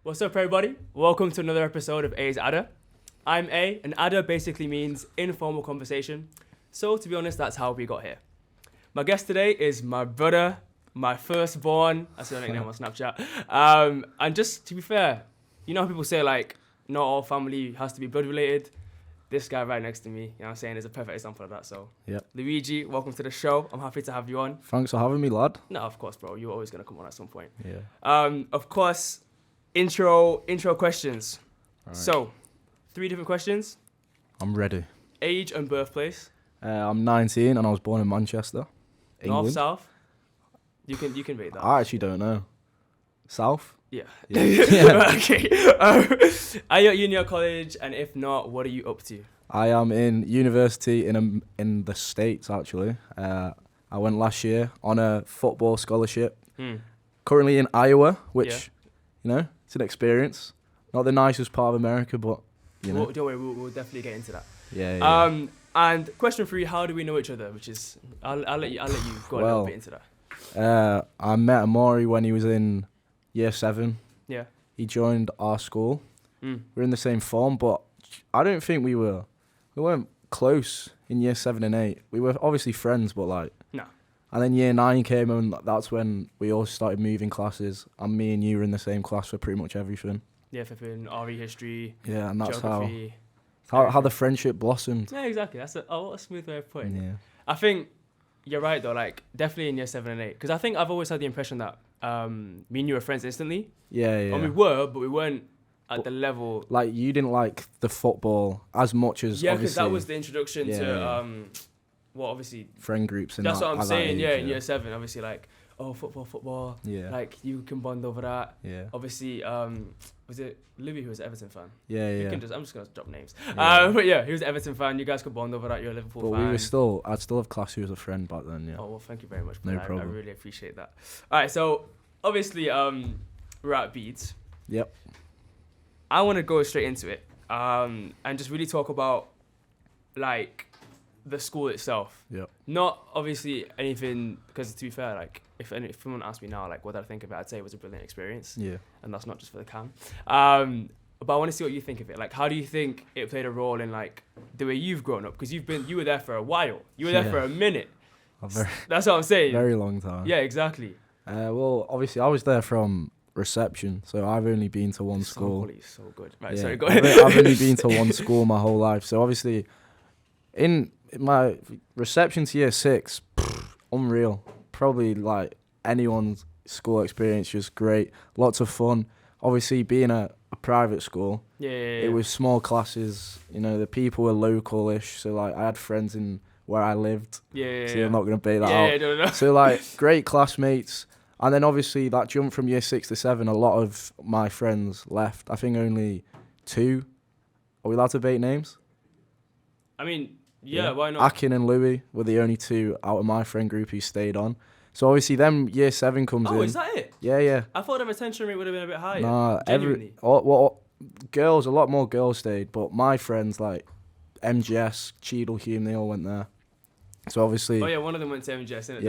What's up, everybody? Welcome to another episode of A's Adder. I'm A, and Adder basically means informal conversation. So, to be honest, that's how we got here. My guest today is my brother, my firstborn. That's the nickname on Snapchat. And just to be fair, you know how people say, like, not all family has to be blood related. This guy right next to me, you know what I'm saying, is a perfect example of that. So, Yep. Luigi, welcome to the show. I'm happy to have you on. Thanks for having me, lad. No, of course, bro. You're always going to come on at some point. Yeah. Of course, intro questions. Right. So, 3 different questions. I'm ready. Age and birthplace. I'm 19 and I was born in Manchester, England. North, south. You can rate that. I actually don't know. South? Yeah. Yeah. Okay. Are you at uni or college? And if not, what are you up to? I am in university in the States, actually. I went last year on a football scholarship. Currently in Iowa, which, you know, it's an experience. Not the nicest part of America, but, you know. Well, don't worry, we'll definitely get into that. Yeah. And question 3, how do we know each other? Which is, I'll let you go a little bit into that. I met Amori when he was in year 7. Yeah. He joined our school. We're in the same form, but I don't think we weren't close in year 7 and 8. We were obviously friends, but like. No. And then year 9 came and that's when we all started moving classes. And me and you were in the same class for pretty much everything. Yeah, flipping RE history. Yeah, and that's geography, how the friendship blossomed. Yeah, exactly. That's what a smooth way of putting it. Yeah. I think you're right though. Like definitely in year 7 and 8, because I think I've always had the impression that me and you were friends instantly. Yeah. And we were, but we weren't at the level. Like you didn't like the football as much as Yeah, because obviously that was the introduction to well, obviously friend groups. And that's what I'm at saying. that age, In year 7, obviously like football. Yeah. Like you can bond over that. Yeah. Obviously, was it Louis who was an Everton fan? Yeah. I'm just gonna drop names. Yeah. But yeah, he was an Everton fan. You guys could bond over that. You're a Liverpool But fan. I'd still have classed you as a friend back then. Yeah. Oh well, thank you very much. No I problem. really appreciate that. All right, so obviously we're at Beats. Yep. I want to go straight into it and just really talk about like the school itself. Yep. Not obviously anything, because to be fair, like if someone asked me now like what I think of it, I'd say it was a brilliant experience. Yeah. And that's not just for the cam. But I want to see what you think of it. Like, how do you think it played a role in like the way you've grown up? Because you were there for a while. You were there for a minute. That's what I'm saying. Very long time. Yeah, exactly. Well, obviously, I was there from reception, so I've only been to one school. So good. Right, Yeah. sorry, go ahead. I've only been to one school my whole life. So obviously, in my reception to year 6, unreal. Probably like anyone's school experience, just great. Lots of fun. Obviously, being a private school, Yeah. it was small classes. You know, the people were local-ish. So like, I had friends in where I lived. Yeah. So I'm not gonna bait that out. No. So like, great classmates. And then obviously that jump from year 6 to 7, a lot of my friends left. I think only 2. Are we allowed to bait names? I mean, yeah, why not? Akin and Louis were the only 2 out of my friend group who stayed on. So obviously then year 7 comes in. Oh, is that it? Yeah. I thought the retention rate would have been a bit higher. Nah, Genuinely. girls, a lot more girls stayed. But my friends like MGS, Cheadle, Hume, they all went there. So obviously. Oh yeah, one of them went to MGS, innit?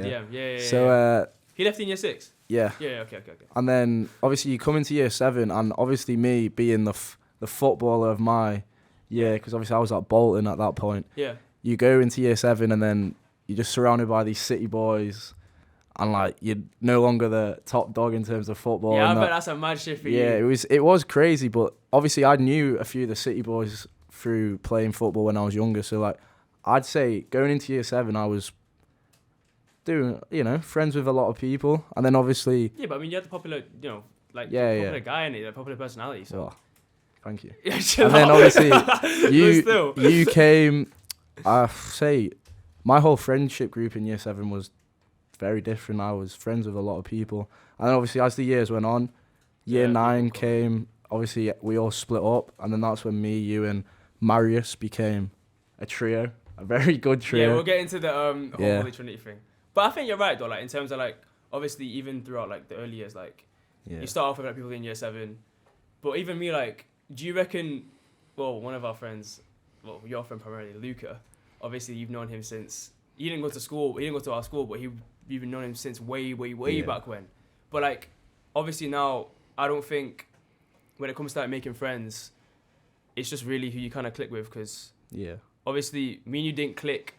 Yeah. Yeah. So he left in year 6? Yeah. Yeah, okay. And then obviously you come into year 7, and obviously me being the footballer of my year, because obviously I was at Bolton at that point. Yeah. You go into year 7 and then you're just surrounded by these city boys, and like you're no longer the top dog in terms of football. Yeah, I and bet that's a mad shift for you. Yeah, it was crazy, but obviously I knew a few of the city boys through playing football when I was younger. So like, I'd say going into year 7, I was doing, friends with a lot of people, and then obviously. Yeah, but I mean, you had the popular, popular guy in it, the popular personality. So. Well, thank you. Yeah, and then obviously you you came. I say my whole friendship group in year 7 was very different. I was friends with a lot of people, and then obviously as the years went on, year 9 came. Obviously we all split up, and then that's when me, you, and Marius became a trio, a very good trio. Yeah, we'll get into the whole Holy Trinity thing. But I think you're right though. Like in terms of like, obviously even throughout like the early years, like you start off with like people in year 7, but even me, like, do you reckon? Well, one of our friends, well, your friend primarily, Luca. Obviously, you've known him since he didn't go to school. He didn't go to our school, but you've known him since way back when. But like, obviously now I don't think when it comes to like making friends, it's just really who you kind of click with. Because obviously, me and you didn't click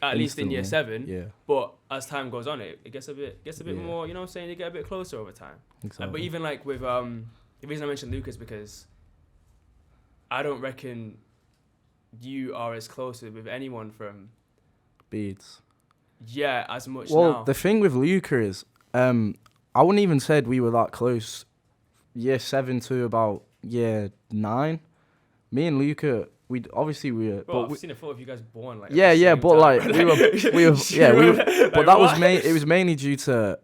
at least in year 7. Yeah. But as time goes on, it gets a bit more. You know what I'm saying? You get a bit closer over time. Exactly. But even like with the reason I mentioned Luke is because I don't reckon you are as close with anyone from Beads. Yeah, as much now. Well, the thing with Luca is, I wouldn't even said we were that close. Year 7 to about year 9. Me and Luca, we were. Bro, I've seen a photo of you guys born like. But time. like we were. Like, but that what? it was mainly due to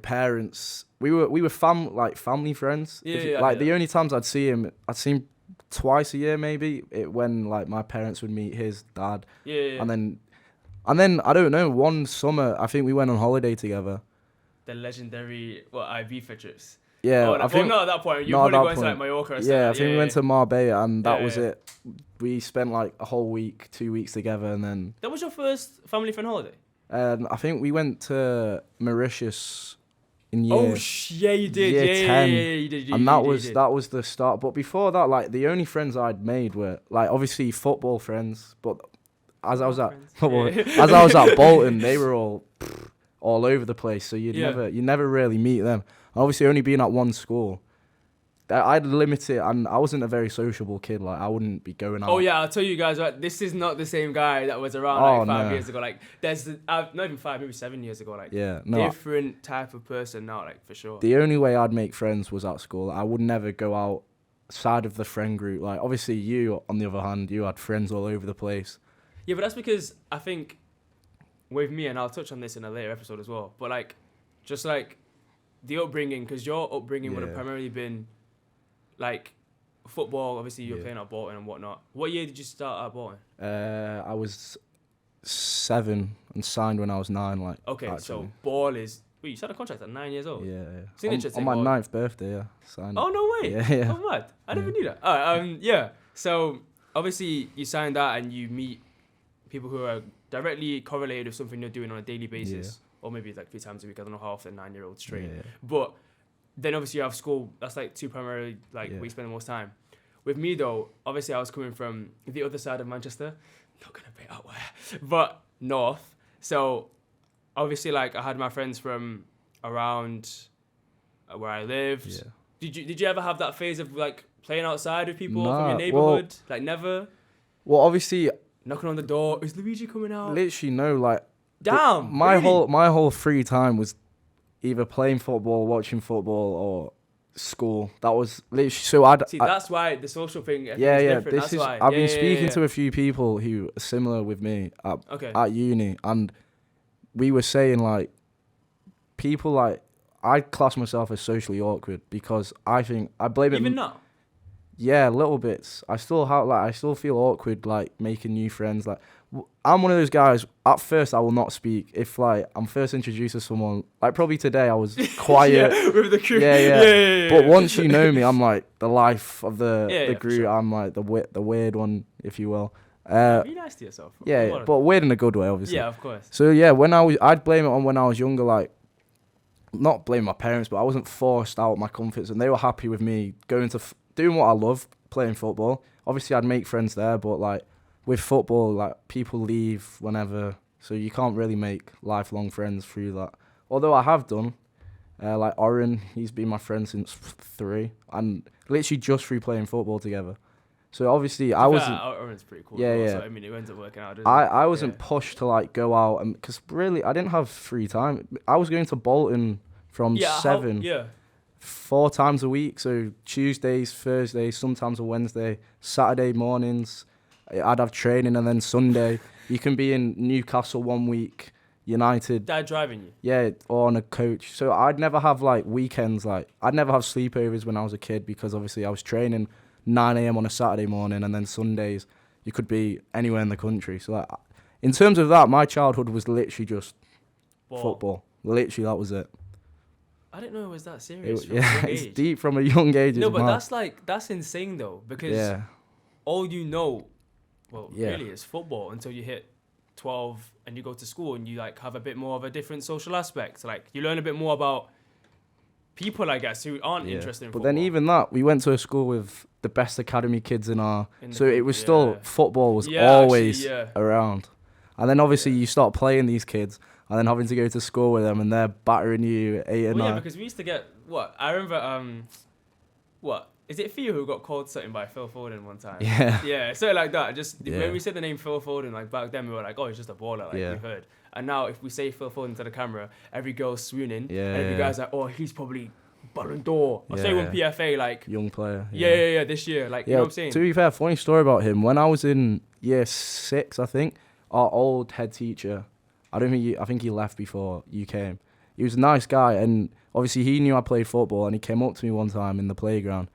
parents. We were family friends. The only times I'd see him twice a year maybe. When like my parents would meet his dad. Yeah. And then I don't know. One summer, I think we went on holiday together. The legendary Ibiza trips. Yeah, I think not at that point. You were probably going to like Mallorca or something. Yeah, I think we went to Marbella, and that was it. We spent like a whole week, 2 weeks together, and then. That was your first family friend holiday? I think we went to Mauritius in year. You did. Year 10. Yeah, you did. And that was the start. But before that, like the only friends I'd made were like obviously football friends. But as I was at Bolton, they were all over the place. So you never really meet them. Obviously, only being at one school, I'd limit it, and I wasn't a very sociable kid. Like I wouldn't be going out. Oh yeah, I'll tell you guys. Right, this is not the same guy that was around 5 years ago. Like there's not even 5, maybe 7 years ago. Like different type of person now. Like for sure. The only way I'd make friends was at school. I would never go outside of the friend group. Like obviously, you on the other hand, you had friends all over the place. Yeah, but that's because I think with me, and I'll touch on this in a later episode as well. But like, just like. The upbringing, because your upbringing would have primarily been like football. Obviously, you were playing at Bolton and whatnot. What year did you start at Bolton? I was 7 and signed when I was 9. Like so ball is. Wait, you signed a contract at 9 years old? Yeah. It's an interesting on my 9th birthday, signed. Oh no way! Yeah. Oh mad! I never knew that. Yeah. So obviously you signed that and you meet people who are directly correlated with something you're doing on a daily basis. Yeah. Or maybe like 3 times a week. I don't know how often 9-year-olds train. Yeah. But then obviously you have school. That's like 2 primarily where you spend the most time. With me though, obviously I was coming from the other side of Manchester. Not gonna be out where, but north. So obviously like I had my friends from around where I lived. Yeah. Did you ever have that phase of like playing outside with people from your neighborhood? Like never. Well, obviously knocking on the door. Is Luigi coming out? Literally no. Like. Damn. My whole free time was either playing football, watching football, or school. That was literally so. That's why the social thing. Is different. I've been speaking to a few people who are similar with me at uni, and we were saying like people like I class myself as socially awkward because I think I blame it. Even now. Yeah, little bits. I still feel awkward like making new friends. Like I'm one of those guys. At first, I will not speak. If like I'm first introduced to someone, like probably today, I was quiet. With the crew. Yeah. But once you know me, I'm like the life of the group. Sure. I'm like the weird one, if you will. Be nice to yourself. Yeah, but weird in a good way, obviously. Yeah, of course. So yeah, I'd blame it on when I was younger. Like, not blame my parents, but I wasn't forced out of my comfort zone. They were happy with me going to doing what I love, playing football. Obviously, I'd make friends there, but like. With football, like people leave whenever, so you can't really make lifelong friends through that. Although I have done, like Oren, he's been my friend since 3, and literally just through playing football together. So obviously I wasn't. Oren's pretty cool. Yeah. So, I mean, it ends up working out. I wasn't pushed to like go out, and because really I didn't have free time. I was going to Bolton from 7. 4 times a week, so Tuesdays, Thursdays, sometimes a Wednesday, Saturday mornings. I'd have training, and then Sunday you can be in Newcastle 1 week, United. Dad driving you? Yeah, or on a coach. So I'd never have like weekends. Like I'd never have sleepovers when I was a kid because obviously I was training 9 a.m. on a Saturday morning, and then Sundays you could be anywhere in the country. So like, in terms of that, my childhood was literally just football. Literally, that was it. I didn't know it was that serious. It's deep from a young age. No, but that's insane though, because all you know. Well, really, it's football until you hit 12 and you go to school and you like have a bit more of a different social aspect. Like you learn a bit more about people, I guess, who aren't Yeah. interested in But football. then even that, we went to a school with the best academy kids in our. In the So it group, was still yeah. football was Yeah, always actually, yeah. around, and then obviously Yeah. you start playing these kids, and then having to go to school with them, and they're battering you 8 or Well, 9. yeah, because we used to get what I remember. What is it? Theo who got called something by Phil Foden one time. Yeah. Yeah, something like that. Just Yeah. when we said the name Phil Foden, like back then we were like, oh, he's just a baller, like Yeah. we've heard. And now if we say Phil Foden to the camera, every girl's swooning, Yeah, and every yeah. guy's like, oh, he's probably Ballon d'Or. Or say when Yeah. PFA, like, Young player. yeah, this year, like, you know what I'm saying? To be fair, funny story about him. When I was in year 6, I think, our old head teacher, I think he left before you came. He was a nice guy, and obviously he knew I played football, and he came up to me one time in the playground,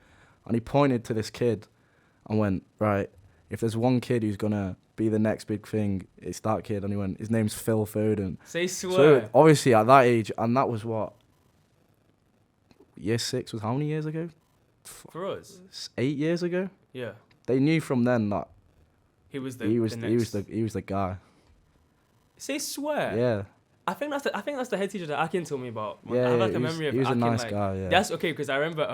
and he pointed to this kid and went, right, if there's one kid who's going to be the next big thing, it's that kid. And he went, his name's Phil Foden. Say swear. So obviously at that age, and that was what? Year 6 was how many years ago? For us, 8 years ago? yeah. They knew from then that He was the he was next. the guy. Say swear. Yeah. I think that's the head teacher that Akin told me about. I Yeah, have like he a was- memory of he was a Akin, nice like, guy, yeah. That's okay because I remember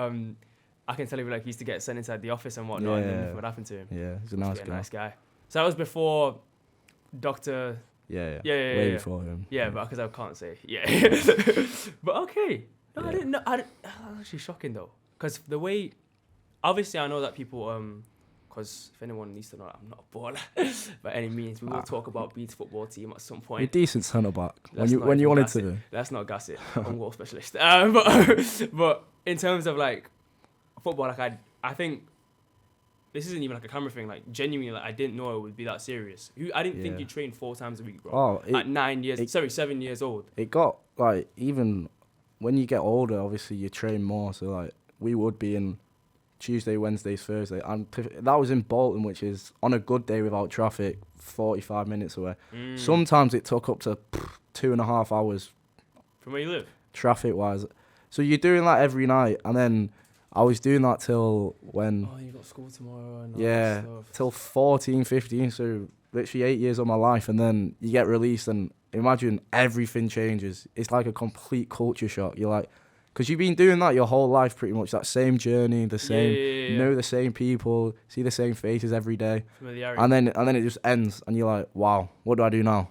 I can tell you like he used to get sent inside the office and whatnot, and Yeah. then what happened to him. Yeah, he's a He was nice a guy. nice guy. So that was before Doctor. Yeah. Yeah, Way yeah. before him. Yeah, but because I can't say. Yeah. But okay. No, I Yeah. didn't know. That's actually shocking though, because the way, obviously I know that people because if anyone needs to know, I'm not a baller by any means. We will talk about Beats football team at some You're a point. decent centre back Let's not when you even wanted gas to it. be. Let's not gas it. I'm goal specialist. But in terms of like football, like I think this isn't even like a camera thing. Like genuinely, like I didn't know it would be that serious. I didn't think Yeah. you trained 4 times a week, bro. Oh, At 7 years old. it got like even when you get older, obviously you train more. So like we would be in Tuesday, Wednesdays, Thursday, and that was in Bolton, which is on a good day without traffic, 45 minutes away. Sometimes it took up to 2.5 hours From where you live. traffic wise. So you're doing that every night, and then I was doing that till when Oh, you got school tomorrow and all yeah, that stuff. till 14, 15, so literally 8 years of my life, and then you get released, and imagine everything changes. It's like a complete culture shock. You're like, because you've been doing that your whole life pretty much, that same journey, the same, Yeah. know the same people, see the same faces every day, Familiarity. and then it just ends, and you're like, wow, what do I do now?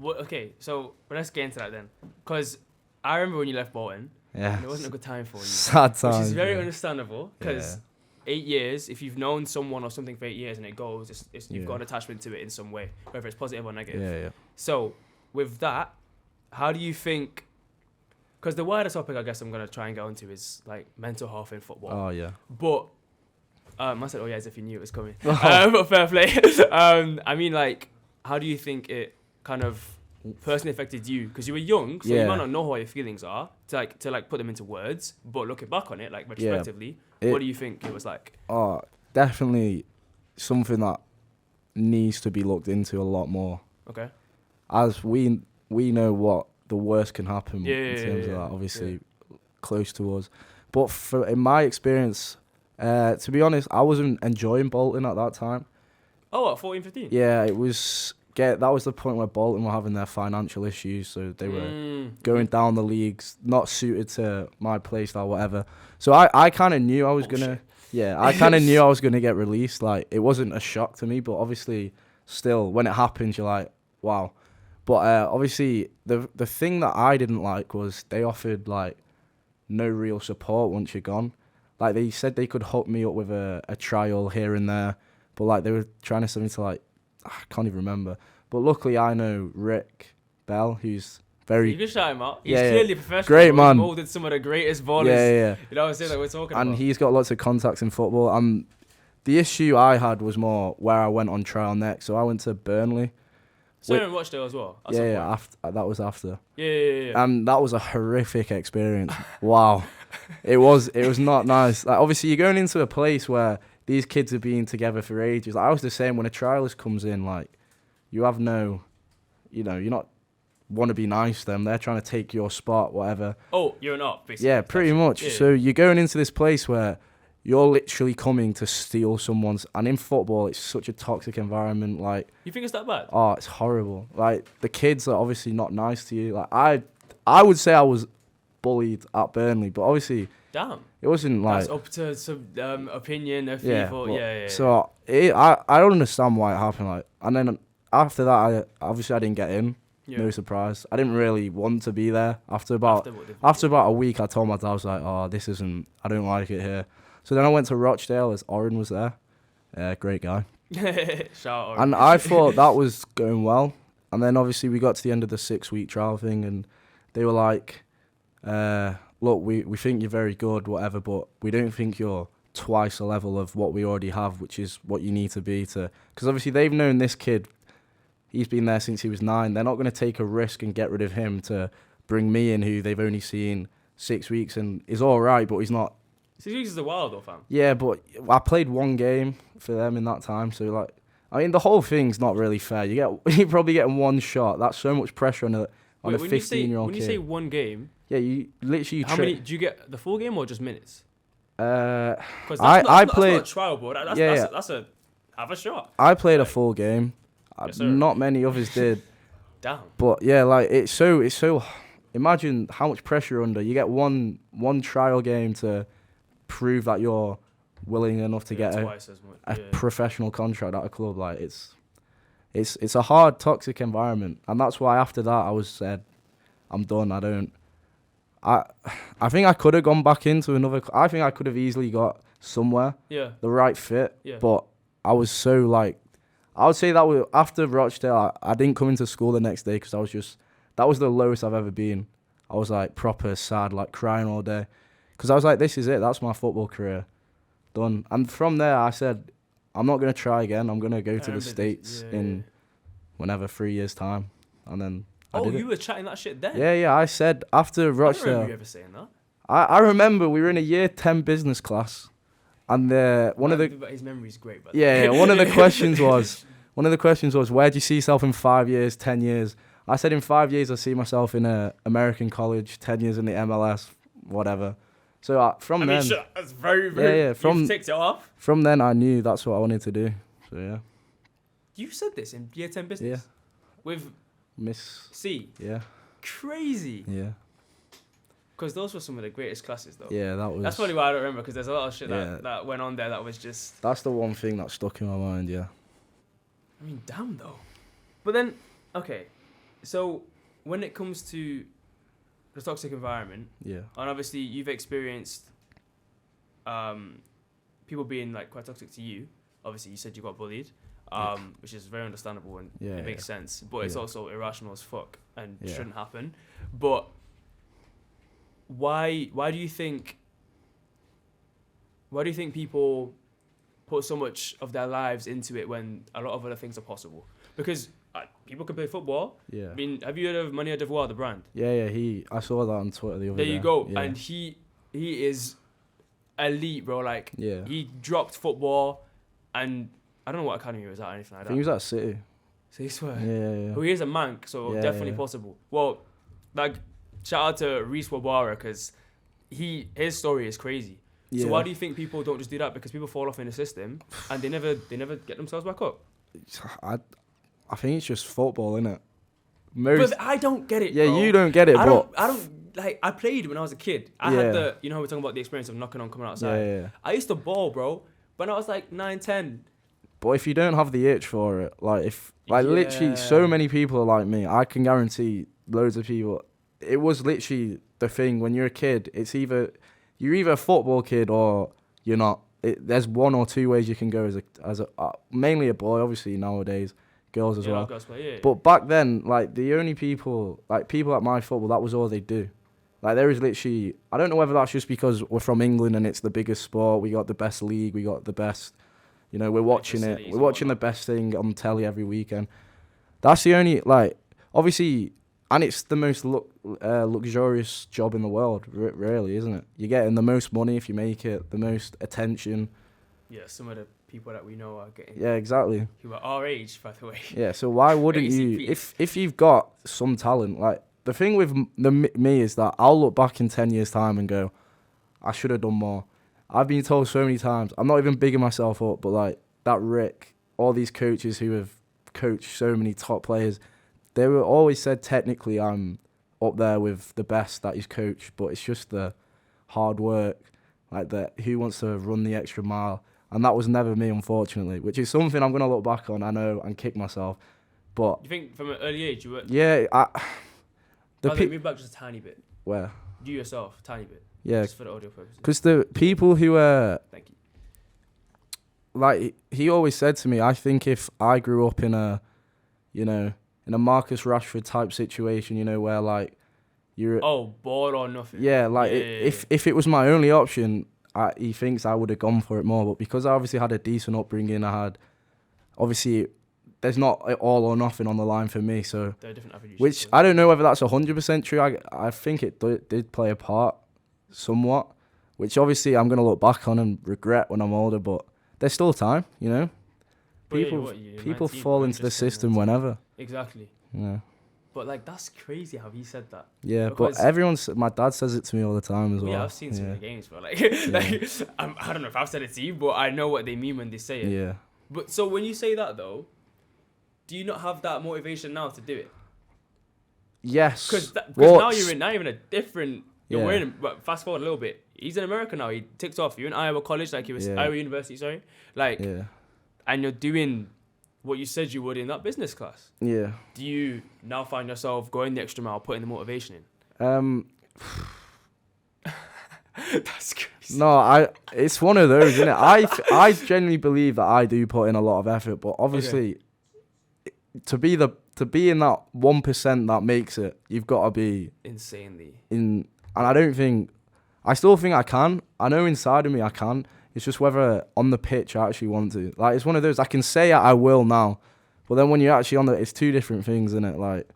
Okay, so but let's get into that then, because I remember when you left Bolton, Yeah, and it wasn't a good time for you. sad times. Which is very yeah. understandable, because 8 years, if you've known someone or something for 8 years and it goes, you've Yeah. got an attachment to it in some way, whether it's positive or negative. Yeah, yeah. So, with that, how do you think, because the wider topic I guess I'm going to try and get onto is like mental health in football. Oh yeah. But, I said, oh yeah, as if you knew it was coming. Oh. But fair play. I mean, like, how do you think it kind of personally affected you? Because you were young, so you Yeah. might not know how your feelings are to put them into words. But looking back on it, like retrospectively, It- what do you think it was like? Oh, definitely something that needs to be looked into a lot more. Okay. As we know what the worst can happen Yeah, in yeah, terms yeah, of yeah. that, obviously close to us. But in my experience, to be honest, I wasn't enjoying Bolton at that time. Oh, what, 14, 15? Yeah, it was. That was the point where Bolton were having their financial issues, so they were going down the leagues, not suited to my play style, whatever. So I kind of knew I was gonna. Yeah, I kind of knew I was gonna get released. Like it wasn't a shock to me, but obviously, still when it happens, you're like, wow. But obviously, the thing that I didn't like was they offered like no real support once you're gone. Like they said they could hook me up with a trial here and there, but like they were trying to send me to like I can't even remember. But luckily, I know Rick Bell, who's very You can shout him out. He's Yeah, yeah. clearly professional. Great He's man. molded some of the greatest ballers. yeah. You know what I'm saying? That we're talking And about. he's got lots of contacts in football. And the issue I had was more where I went on trial next. So I went to Burnley. So you're in Rochdale as well? at some point? After that was after. Yeah. And that was a horrific experience. Wow. It was not nice. Like obviously you're going into a place where these kids have been together for ages. Like, I was the same when a trialist comes in, like you have no, you're not want to be nice to them. They're trying to take your spot, whatever. Oh, you're an op, basically. Yeah, pretty much. Yeah. So you're going into this place where you're literally coming to steal someone's, and in football it's such a toxic environment. Like, You think it's that bad? oh, it's horrible. Like the kids are obviously not nice to you. Like I would say I was bullied at Burnley, but obviously Damn. it wasn't like That's up to some opinion of yeah, people. but- Yeah. So I don't understand why it happened. Like, and then after that, I didn't get in. Yeah. No surprise. I didn't really want to be there. After about a week, I told my dad, I was like, "Oh, this isn't. I don't like it here." So then I went to Rochdale as Oren was there. Great guy. Shout out. And I thought that was going well. And then obviously we got to the end of the 6-week trial thing, and they were like, "Look, we think you're very good, whatever, but we don't think you're twice the level of what we already have, which is what you need to be to." Because obviously they've known this kid. He's been there since he was 9. They're not going to take a risk and get rid of him to bring me in, who they've only seen 6 weeks and is all right, but he's not. 6 weeks is a while though, fam. Yeah, but I played 1 game for them in that time, so like, I mean, the whole thing's not really fair. You're probably getting 1 shot. That's so much pressure on a 15-year-old kid. When you say 1 game, yeah, you literally. How many do you get? The full game or just minutes? I That's played. not a trial, bro. That's a have a shot. I played a full game. Yes, sir. Not many others did. Damn. But yeah, like it's so. Imagine how much pressure you're under. You get one trial game to prove that you're willing enough to get twice as much. a professional contract at a club. Like it's a hard, toxic environment, and that's why after that I was said, I'm done. I think I could have gone back into another. I think I could have easily got somewhere. Yeah. The right fit. Yeah. But I was so like. I would say that after Rochdale, I didn't come into school the next day because that was the lowest I've ever been. I was like proper sad, like crying all day. Because I was like, this is it. That's my football career. Done. And from there, I said, I'm not going to try again. I'm going to go to the States in whenever 3 years' time. And then I did you were chatting that shit then? Yeah. I said after Rochdale. I don't remember you ever saying that. I remember we were in a year 10 business class. And his memory's great. But one of the questions was, where do you see yourself in 5 years, 10 years? I said in 5 years I see myself in a American college, 10 years in the MLS, whatever. So from then, that's very very. You've ticked it off. From then I knew that's what I wanted to do. So yeah. You said this in year 10 business. Yeah. With Miss C. Yeah. Crazy. Yeah. Because those were some of the greatest classes, though. Yeah, that was. That's probably why I don't remember, because there's a lot of shit that went on there that was just. That's the one thing that stuck in my mind. Yeah. I mean, damn though. But then, okay, so when it comes to the toxic environment, yeah, and obviously you've experienced people being like quite toxic to you. Obviously, you said you got bullied, which is very understandable and it makes sense. But it's also irrational as fuck and shouldn't happen. But why do you think people put so much of their lives into it when a lot of other things are possible? Because people can play football. Yeah. I mean, have you heard of Mania Devoir, the brand? Yeah. I saw that on Twitter the other day. There you go. Yeah. And he is elite, bro. Like, yeah. He dropped football, and I don't know what academy he was at or anything like I that. think he was at City. So you swear? Yeah. Well, he is a mank, so definitely possible. Well, like, shout out to Reese Wabara, because his story is crazy. Yeah. So why do you think people don't just do that? Because people fall off in the system and they never get themselves back up. I think it's just football, innit? But I don't get it. Yeah, bro. you don't get it. I don't like. I played when I was a kid. I had the, how we're talking about the experience of knocking on, coming outside. Yeah. I used to ball, bro, when I was like 9, 10. But if you don't have the itch for it, literally, so many people are like me. I can guarantee loads of people. It was literally the thing when you're a kid. It's you're either a football kid or you're not. There's one or two ways you can go as a mainly a boy. Obviously nowadays, girls as well. Girls play, But back then, like the only people at my football, that was all they do. Like there is literally, I don't know whether that's just because we're from England and it's the biggest sport. We got the best league. We got the best. We're watching it. We're watching the best thing on telly every weekend. That's the only, obviously, and it's the most luxurious job in the world, really, isn't it? You're getting the most money if you make it, the most attention. Yeah, some of the people that we know are getting. Yeah, exactly. Who are our age, by the way. Yeah, so why wouldn't you, if you've got some talent, the thing with me is that I'll look back in 10 years' time and go, I should have done more. I've been told so many times, I'm not even bigging myself up, but that Rick, all these coaches who have coached so many top players, they were always said technically I'm up there with the best that he's coached, but it's just the hard work, like who wants to run the extra mile, and that was never me, unfortunately, which is something I'm gonna look back on, I know, and kick myself. But you think from an early age you were? Yeah, move back just a tiny bit. Where? You yourself, tiny bit. Yeah. Just for the audio purposes. Because the people who Thank you. Like, he always said to me, I think if I grew up in a, in a Marcus Rashford type situation, where like you're ball or nothing. Yeah, like if it was my only option, he thinks I would have gone for it more. But because I obviously had a decent upbringing, obviously there's not all or nothing on the line for me. So there are different avenues. Which I don't know whether that's 100% true. I think it did play a part somewhat, which obviously I'm gonna look back on and regret when I'm older. But there's still time, People fall into the system whenever. Exactly. Yeah. But like that's crazy how he said that. Yeah, but my dad says it to me all the time as well. Yeah, I've seen some of the games, bro. Like, I don't know if I've said it to you, but I know what they mean when they say it. Yeah. But so when you say that though, do you not have that motivation now to do it? Yes. Because now you're in a different. You're wearing. But fast forward a little bit. He's in America now. He ticked off. You're in Iowa College, like he was Iowa University. Sorry, and you're doing what you said you would in that business class. Yeah. Do you now find yourself going the extra mile, putting the motivation in? That's crazy. No, it's one of those, isn't it? I genuinely believe that I do put in a lot of effort, but obviously, to be in that 1% that makes it, you've got to be insanely in. And I still think I can. I know inside of me I can. It's just whether on the pitch I actually want to. Like, it's one of those, I can say I will now, but then when you're actually on it's two different things, isn't it? Like,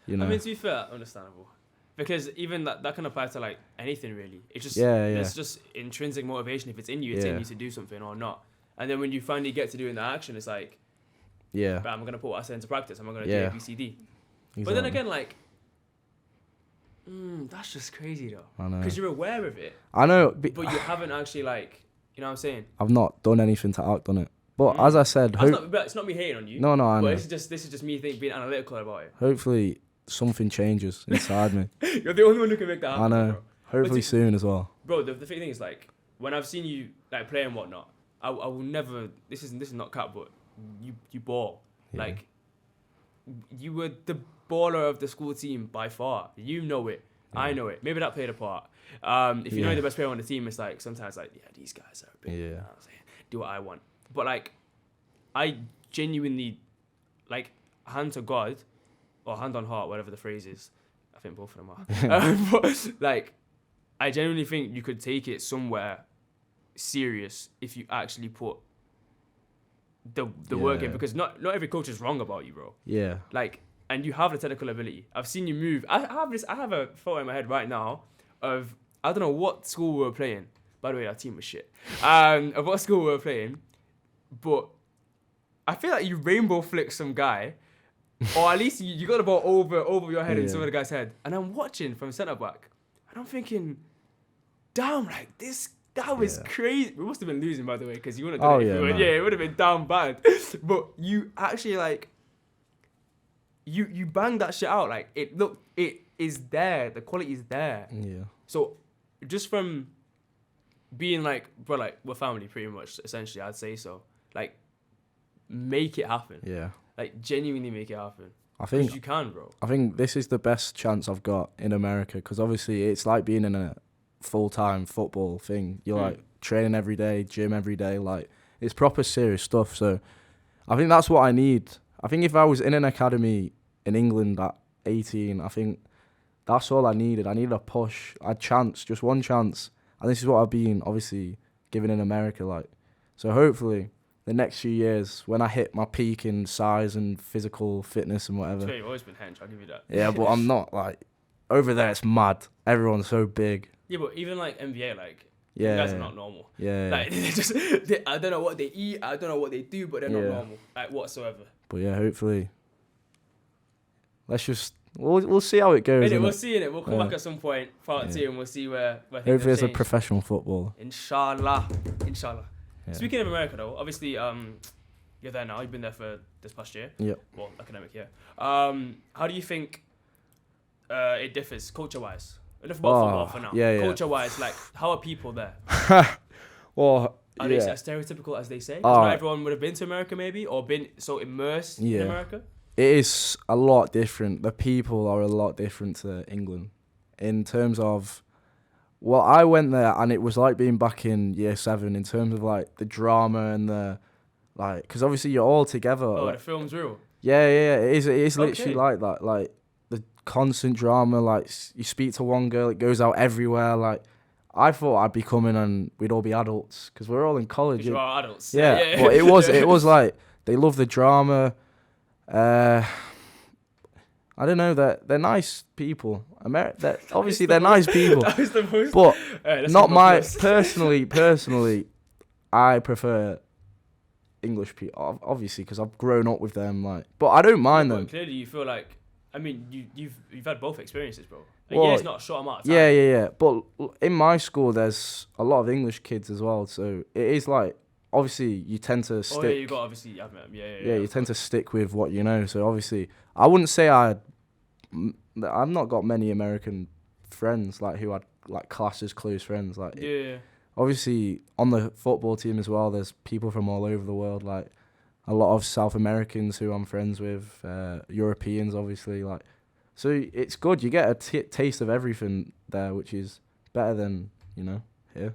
I mean, to be fair, understandable. Because even that can apply to like anything really. It's just it's just intrinsic motivation. If it's in you, it's in you to do something or not. And then when you finally get to doing the action, it's like, but I'm gonna put what I said into practice. I'm gonna do A, B, C, D. Exactly. But then again, like, that's just crazy though. I know. Because you're aware of it. I know, but you haven't actually like. You know what I'm saying? I've not done anything to act on it. But as I said... it's not me hating on you. No, I know. But this is just me being analytical about it. Hopefully something changes inside me. You're the only one who can make that happen. I know. Bro. Hopefully soon as well. Bro, the thing is, like, when I've seen you like play and whatnot, I will never... This is not cap, but you ball. Yeah. Like, you were the baller of the school team by far. You know it. Yeah. I know it. Maybe that played a part. If you know the best player on the team, it's like sometimes like these guys are a bit, you know what I'm saying, do what I want. But like, I genuinely, like, hand to God or hand on heart, whatever the phrase is. I think both of them are. But like, I genuinely think you could take it somewhere serious if you actually put the work in, because not every coach is wrong about you, bro. Yeah. Like, and you have the technical ability. I've seen you move. I have a photo in my head right now of, I don't know what school we were playing. By the way, our team was shit. Of what school we were playing. But I feel like you rainbow flicked some guy. Or at least you got the ball over your head and some of the guy's head. And I'm watching from centre back. And I'm thinking, damn, like that was crazy. We must have been losing, by the way, because you wouldn't have done it. It would have been damn bad. But you actually, like, you banged that shit out. Like, it is there. The quality is there. Yeah. So just from being like, bro, like, we're family pretty much, essentially, I'd say so. Like, make it happen. Yeah. Like, genuinely make it happen. I think you can, bro. I think this is the best chance I've got in America, because obviously it's like being in a full-time football thing. You're like training every day, gym every day. Like, it's proper serious stuff. So I think that's what I need. I think if I was in an academy in England at 18, I think that's all I needed. I needed a push, a chance, just one chance. And this is what I've been, obviously, given in America. Like, so hopefully the next few years, when I hit my peak in size and physical fitness and whatever. You've always been hench, I'll give you that. Yeah, but I'm not, like, over there it's mad. Everyone's so big. Yeah, but even like NBA, like, you guys are not normal. Yeah. Like, I don't know what they eat, I don't know what they do, but they're not normal, like, whatsoever. But yeah, hopefully, let's just, we'll see how it goes. We'll see it. We'll come back at some point, part 2, and we'll see where things hopefully it's changed. a professional footballer. Inshallah. Yeah. Speaking of America, though, obviously, you're there now. You've been there for this past year. Yep. Well, academic year. How do you think it differs culture-wise. Enough about football for now. Yeah, yeah. Culture-wise, like, how are people there? Well, Are they as stereotypical as they say? 'Cause not everyone would have been to America, maybe, or been so immersed in America. It is a lot different. The people are a lot different to England in terms of. Well, I went there and it was like being back in year 7 in terms of like the drama and the like, because obviously you're all together. Oh, like, the film's real. Yeah, it is literally like that. Like the constant drama. Like you speak to one girl, it goes out everywhere. Like I thought I'd be coming and we'd all be adults because we're all in college. Because you are adults. Yeah, but it was like they love the drama. I don't know, they're nice people. Obviously they're nice people. That was the most. But not my plus. personally, I prefer English people. Obviously, because I've grown up with them. Like, but I don't mind them. Clearly, you feel like. I mean, you've had both experiences, bro. Well, yeah, it's not a short amount of time. Yeah. But in my school, there's a lot of English kids as well. So it is like, obviously, you tend to stick. Oh yeah, you got obviously. I've met them. Yeah. You tend to stick with what you know. So obviously, I wouldn't say I've not got many American friends like who I'd like class as close friends. Like, yeah. Obviously, on the football team as well, there's people from all over the world. Like a lot of South Americans who I'm friends with, Europeans, obviously. Like, so it's good. You get a taste of everything there, which is better than here. Yeah,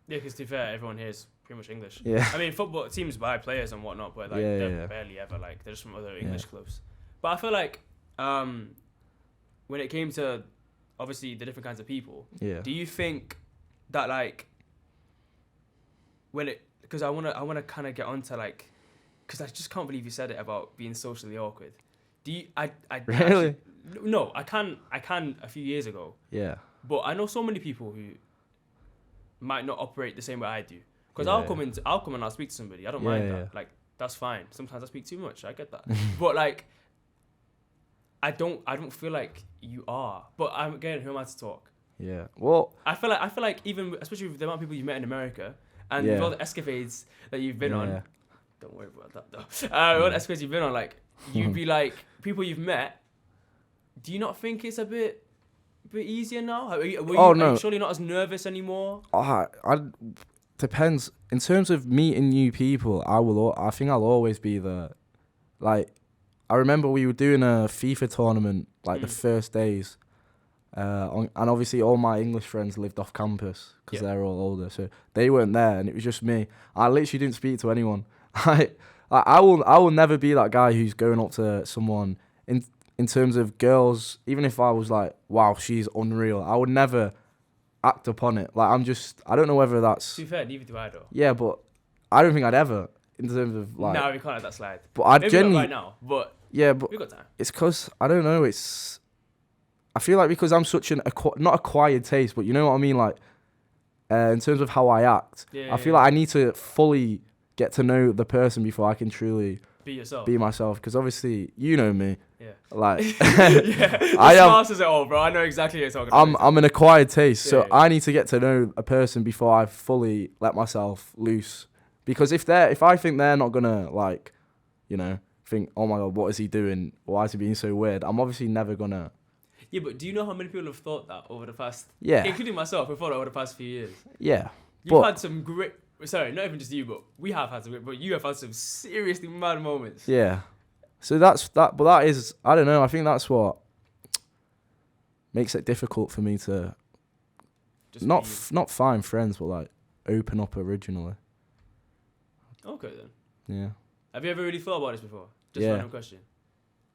because to be fair, everyone here is pretty much English. Yeah. I mean, football teams buy players and whatnot, but like they're barely ever like they're just from other English clubs. But I feel like when it came to obviously the different kinds of people, do you think that like because I wanna kind of get onto like, because I just can't believe you said it about being socially awkward. Do you? I really? Actually, no, I can a few years ago. Yeah. But I know so many people who might not operate the same way I do. Because I'll come and I'll speak to somebody. I don't mind that. Like, that's fine. Sometimes I speak too much. I get that. But like, I don't feel like you are. But again, who am I to talk? Yeah. Well, I feel like even especially with the amount of people you've met in America and with all the escapades that you've been on. Don't worry about that though. All the escapades you've been on, like you'd be like people you've met. Do you not think it's a bit easier now? Are you surely not as nervous anymore? I depends. In terms of meeting new people, I think I'll always be the, like, I remember we were doing a FIFA tournament like the first days, and obviously all my English friends lived off campus because they're all older, so they weren't there, and it was just me. I literally didn't speak to anyone. I will never be that guy who's going up to someone in terms of girls. Even if I was like, wow, she's unreal, I would never act upon it. Like, I don't know whether that's... To be fair, neither do I though. Yeah, but I don't think I'd ever, in terms of like... No, we can't let that slide. But I'd maybe genuinely... not right now, but... Yeah, but... we got time. It's because, I don't know, I feel like because I'm such not acquired taste, but you know what I mean? Like, in terms of how I act, I feel like I need to fully get to know the person before I can truly... Be myself, because obviously, you know me. Yeah. Like... I masters it all, bro. I know exactly what you're talking about. I'm an acquired taste, so I need to get to know a person before I fully let myself loose. Because if I think they're not gonna, like, think, oh my god, what is he doing? Why is he being so weird? I'm obviously never gonna... Yeah, but do you know how many people have thought that over the past... Yeah. Including myself, have thought that over the past few years. Yeah. You've had some great... Sorry, not even just you, but we have had some great... But you have had some seriously mad moments. Yeah. So that's that... But that is... I don't know. I think that's what makes it difficult for me to... Just not find friends, but, like, open up originally. Okay, then. Yeah. Have you ever really thought about this before? Just a random question.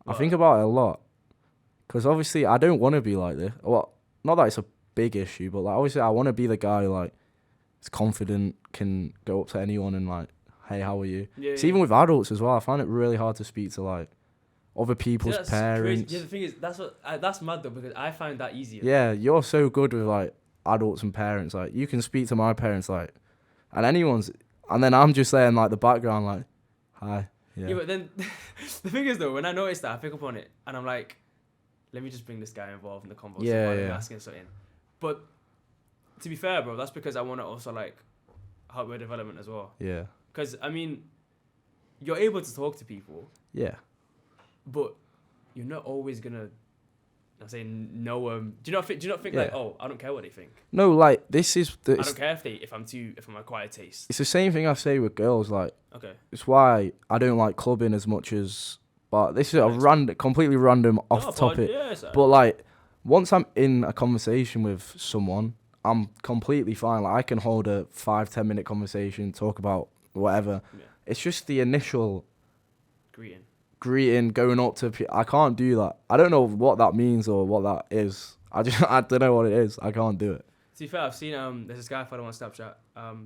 I think about it a lot. Because obviously I don't want to be like this. Well, not that it's a big issue, but like obviously I want to be the guy who, like, is confident, can go up to anyone and like, hey, how are you? Yeah, so even with adults as well, I find it really hard to speak to like other people's parents. Crazy. Yeah, the thing is, that's mad though, because I find that easier. Yeah, you're so good with like adults and parents. Like you can speak to my parents like, and then I'm just there in like the background like, hi. Yeah, but then the thing is though, when I notice that, I pick up on it and I'm like, let me just bring this guy involved in the convo. I'm asking something. But to be fair, bro, that's because I want to also like help with development as well. Yeah. Because I mean, you're able to talk to people. Yeah. But you're not always gonna I'm saying no. Do you not think? Yeah. Like, oh, I don't care what they think. No, like this is I don't care if I'm a quiet taste. It's the same thing I say with girls. Like, Okay. it's why I don't like clubbing as much as. But this is a completely random off topic. Yeah, sorry. But like, once I'm in a conversation with someone, I'm completely fine. Like, I can hold a 5-10 minute conversation, talk about whatever. Yeah. It's just the initial greeting, going up to. I can't do that. I don't know what that means or what that is. I don't know what it is. I can't do it. To be fair, I've seen there's this guy I follow on Snapchat.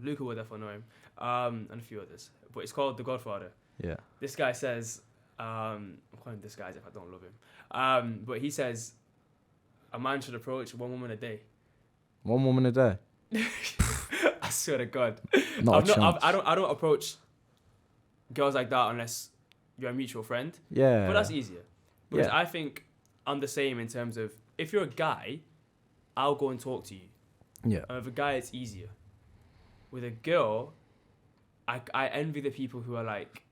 Luca would definitely know him. And a few others. But it's called The Godfather. Yeah. This guy says, I'm calling him this guy as if I don't love him. But he says a man should approach one woman a day. One woman a day. I swear to God. Not a chance. I don't approach girls like that unless you're a mutual friend. Yeah. But that's easier. Because Yeah. I think I'm the same in terms of if you're a guy, I'll go and talk to you. Yeah. And with a guy, it's easier. With a girl, I envy the people who are like,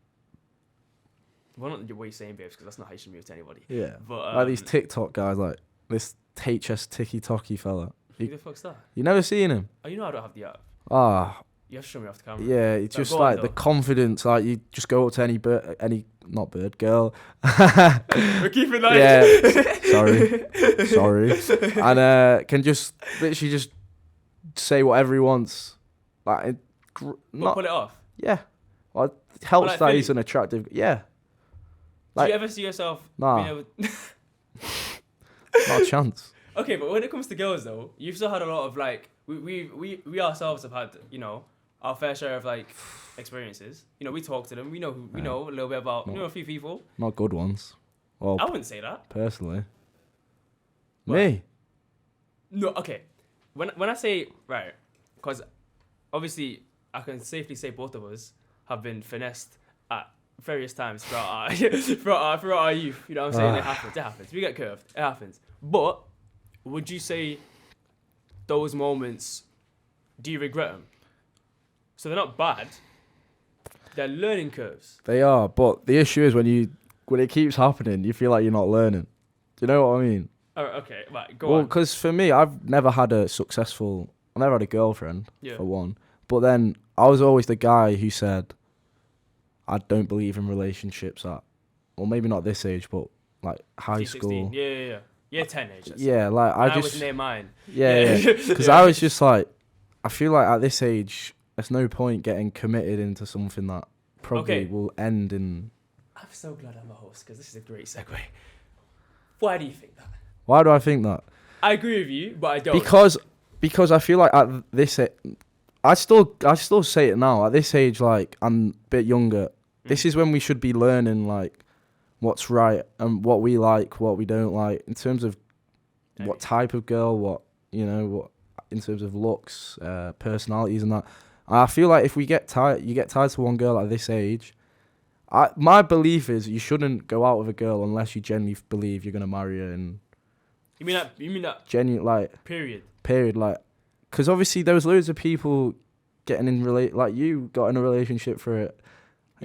well, not what you're saying, babes, because that's not how you should move to anybody. Yeah. But Like these TikTok guys, like this HS Tiki Toki fella. who the fuck's that? You never seen him? Oh, you know I don't have the app. Ah, You have to show me off the camera. yeah. It's No, just go on, like though. the confidence. Like you just go up to any girl. We're keeping that. Yeah. Sorry. And can just literally just say whatever he wants. Like Not pull it off. Yeah. Well, it helps like that Philly? he's an attractive. Yeah. Do Like, you ever see yourself Nah. being able? not a chance. Okay, but when it comes to girls though, you've still had a lot of like we ourselves have had, you know, our fair share of like experiences. You know, we talk to them. We know we know a little bit about a few people. Not good ones. Well, I wouldn't say that. personally. What? Me. No, okay. When I say right, because obviously I can safely say both of us have been finessed at various times throughout our youth. You know what I'm saying? It happens. We get curved. It happens. But would you say those moments, do you regret them? So they're not bad. They're learning curves. They are, but the issue is when it keeps happening, you feel like you're not learning. Do you know what I mean? Oh, okay, right, go Well, on. because for me, I've never had a girlfriend, Yeah. for one. But then I was always the guy who said, I don't believe in relationships at, well, maybe not this age, but like high 15, school. 16. Yeah. Year 10 age. Let's say. Yeah, like And I I just, was near mine. yeah. Because Yeah. I was just like, I feel like at this age, there's no point getting committed into something that probably Okay. will end in. I'm so glad I'm a host because this is a great segue. Why do you think that? Why do I think that? I agree with you, but I don't. Because I feel like at this, I still say it now. At this age, like I'm a bit younger. This is when we should be learning like what's right and what we like, what we don't like in terms of what type of girl, what in terms of looks, personalities and that. I feel like if you get tied to one girl at this age. My belief is you shouldn't go out with a girl unless you genuinely believe you're gonna marry her and. You mean that Genuine like. period? Like, because obviously there was loads of people getting in like you got in a relationship for a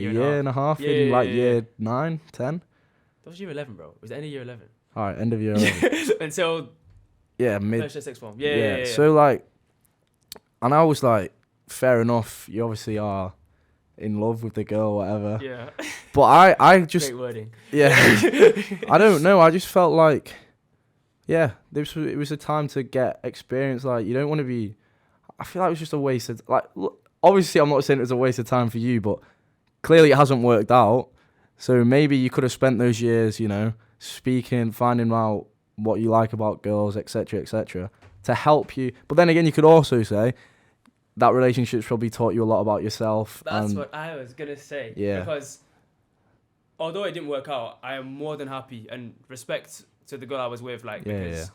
year and a half in year 9, 10. That was year 11, bro. It was the end of year 11. All right, end of year 11. Until mid. first year sixth form. Yeah. So like, and I was like, fair enough. You obviously are in love with the girl, or whatever. Yeah. But I just Great wording. yeah. I don't know. I just felt like. Yeah, it was a time to get experience. Like, you don't want to be. I feel like it was just a waste of. Like, look, obviously, I'm not saying it was a waste of time for you, but clearly it hasn't worked out. So maybe you could have spent those years, speaking, finding out what you like about girls, etc., to help you. But then again, you could also say that relationship's probably taught you a lot about yourself. That's what I was gonna say. Yeah. Because although it didn't work out, I am more than happy and respect to the girl I was with, because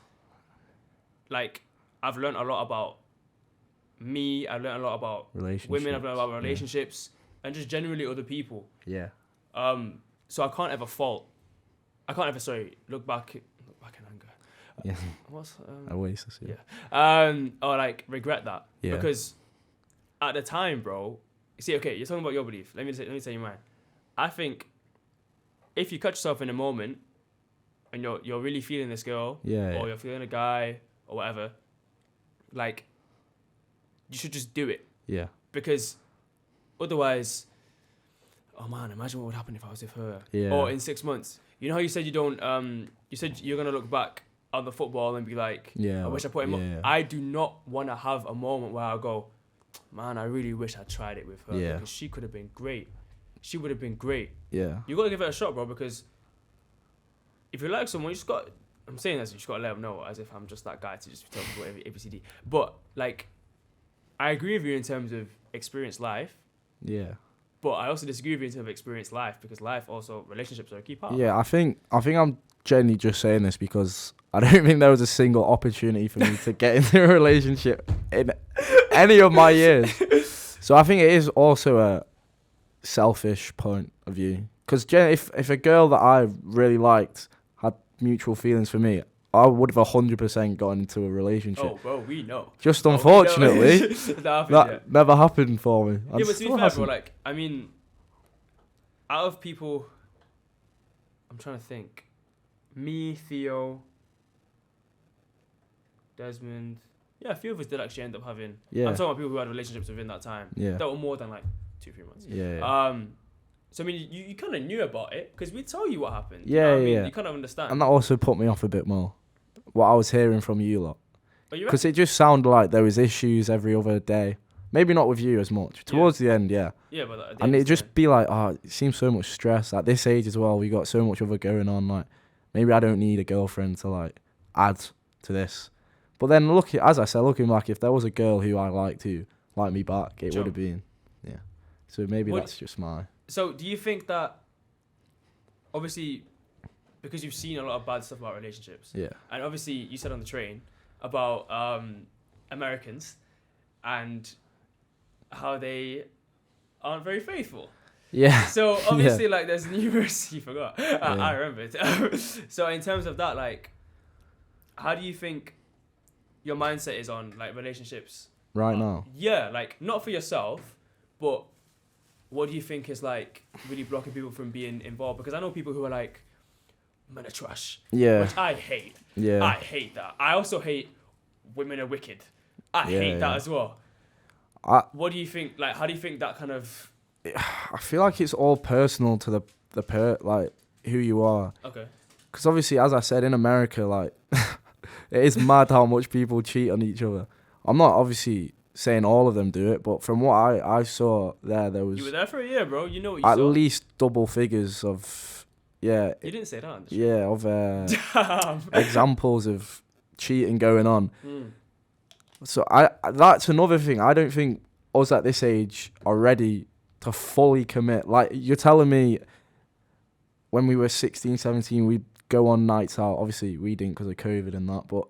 like I've learned a lot about me. I've learned a lot about women. I've learned about relationships and just generally other people. Yeah. So I can't ever look back in anger. Yeah. What's Oasis. or like regret that. Yeah. Because at the time, bro. See, okay, you're talking about your belief. Let me tell you mine. I think if you catch yourself in a moment and you're really feeling this girl, Yeah. or you're feeling a guy, or whatever, like, you should just do it. Yeah. Because otherwise, oh man, imagine what would happen if I was with her. Yeah. Or in 6 months. You know how you said you don't, you said you're going to look back on the football and be like, Yeah. I wish I put him up. Yeah. I do not want to have a moment where I go, man, I really wish I tried it with her. Yeah. Because she could have been great. She would have been great. Yeah. You got to give it a shot, bro, because if you like someone, you just got, I'm saying this, you just got to let them know, as if I'm just that guy to just tell people ABCD. But, like, I agree with you in terms of experienced life. Yeah. But I also disagree with you in terms of experienced life, because life also, relationships are a key part. Yeah, I think I'm genuinely just saying this because I don't think there was a single opportunity for me to get into a relationship in any of my years. So I think it is also a selfish point of view. Because if a girl that I really liked had mutual feelings for me, I would have 100% gotten into a relationship. Oh, bro, we know. Just unfortunately, that never happened for me. Yeah, but to be fair, bro, like, I mean, out of people, I'm trying to think. Me, Theo, Desmond. Yeah, a few of us did actually end up having. Yeah. I'm talking about people who had relationships within that time. Yeah. That were more than like 2-3 months. Yeah. So I mean, you kind of knew about it because we tell you what happened. Yeah, You know what I mean? yeah. You kind of understand. And that also put me off a bit more. What I was hearing from you lot. But you Because it just sounded like there was issues every other day. Maybe not with you as much. Towards the end, yeah. Yeah, but at the And end it'd of the just be like, oh, it seems so much stress. At this age as well, we got so much other going on. Like, maybe I don't need a girlfriend to, like, add to this. But then, as I said, looking back, if there was a girl who I liked who liked me back, it would have been, yeah. So maybe that's just my... So do you think that, obviously, because you've seen a lot of bad stuff about relationships, Yeah. and obviously you said on the train about Americans and how they aren't very faithful. Yeah. So obviously, like, there's numerous. You forgot. I remember it. So in terms of that, like, how do you think your mindset is on like relationships Right now? Yeah, like not for yourself, but what do you think is like really blocking people from being involved? Because I know people who are like, men are trash. Yeah. Which I hate. Yeah. I hate that. I also hate women are wicked. I hate that as well. What do you think? Like, how do you think that kind of? I feel like it's all personal to like who you are. Okay. Because obviously, as I said, in America, like it is mad how much people cheat on each other. I'm not obviously saying all of them do it, but from what I saw there was. You were there for a year, bro. You know what you at saw. least double figures of, yeah. You didn't say that on the show. Yeah, of examples of cheating going on. Mm. So that's another thing. I don't think us at this age are ready to fully commit. Like, you're telling me when we were 16, 17, we'd go on nights out. Obviously, we didn't because of COVID and that, but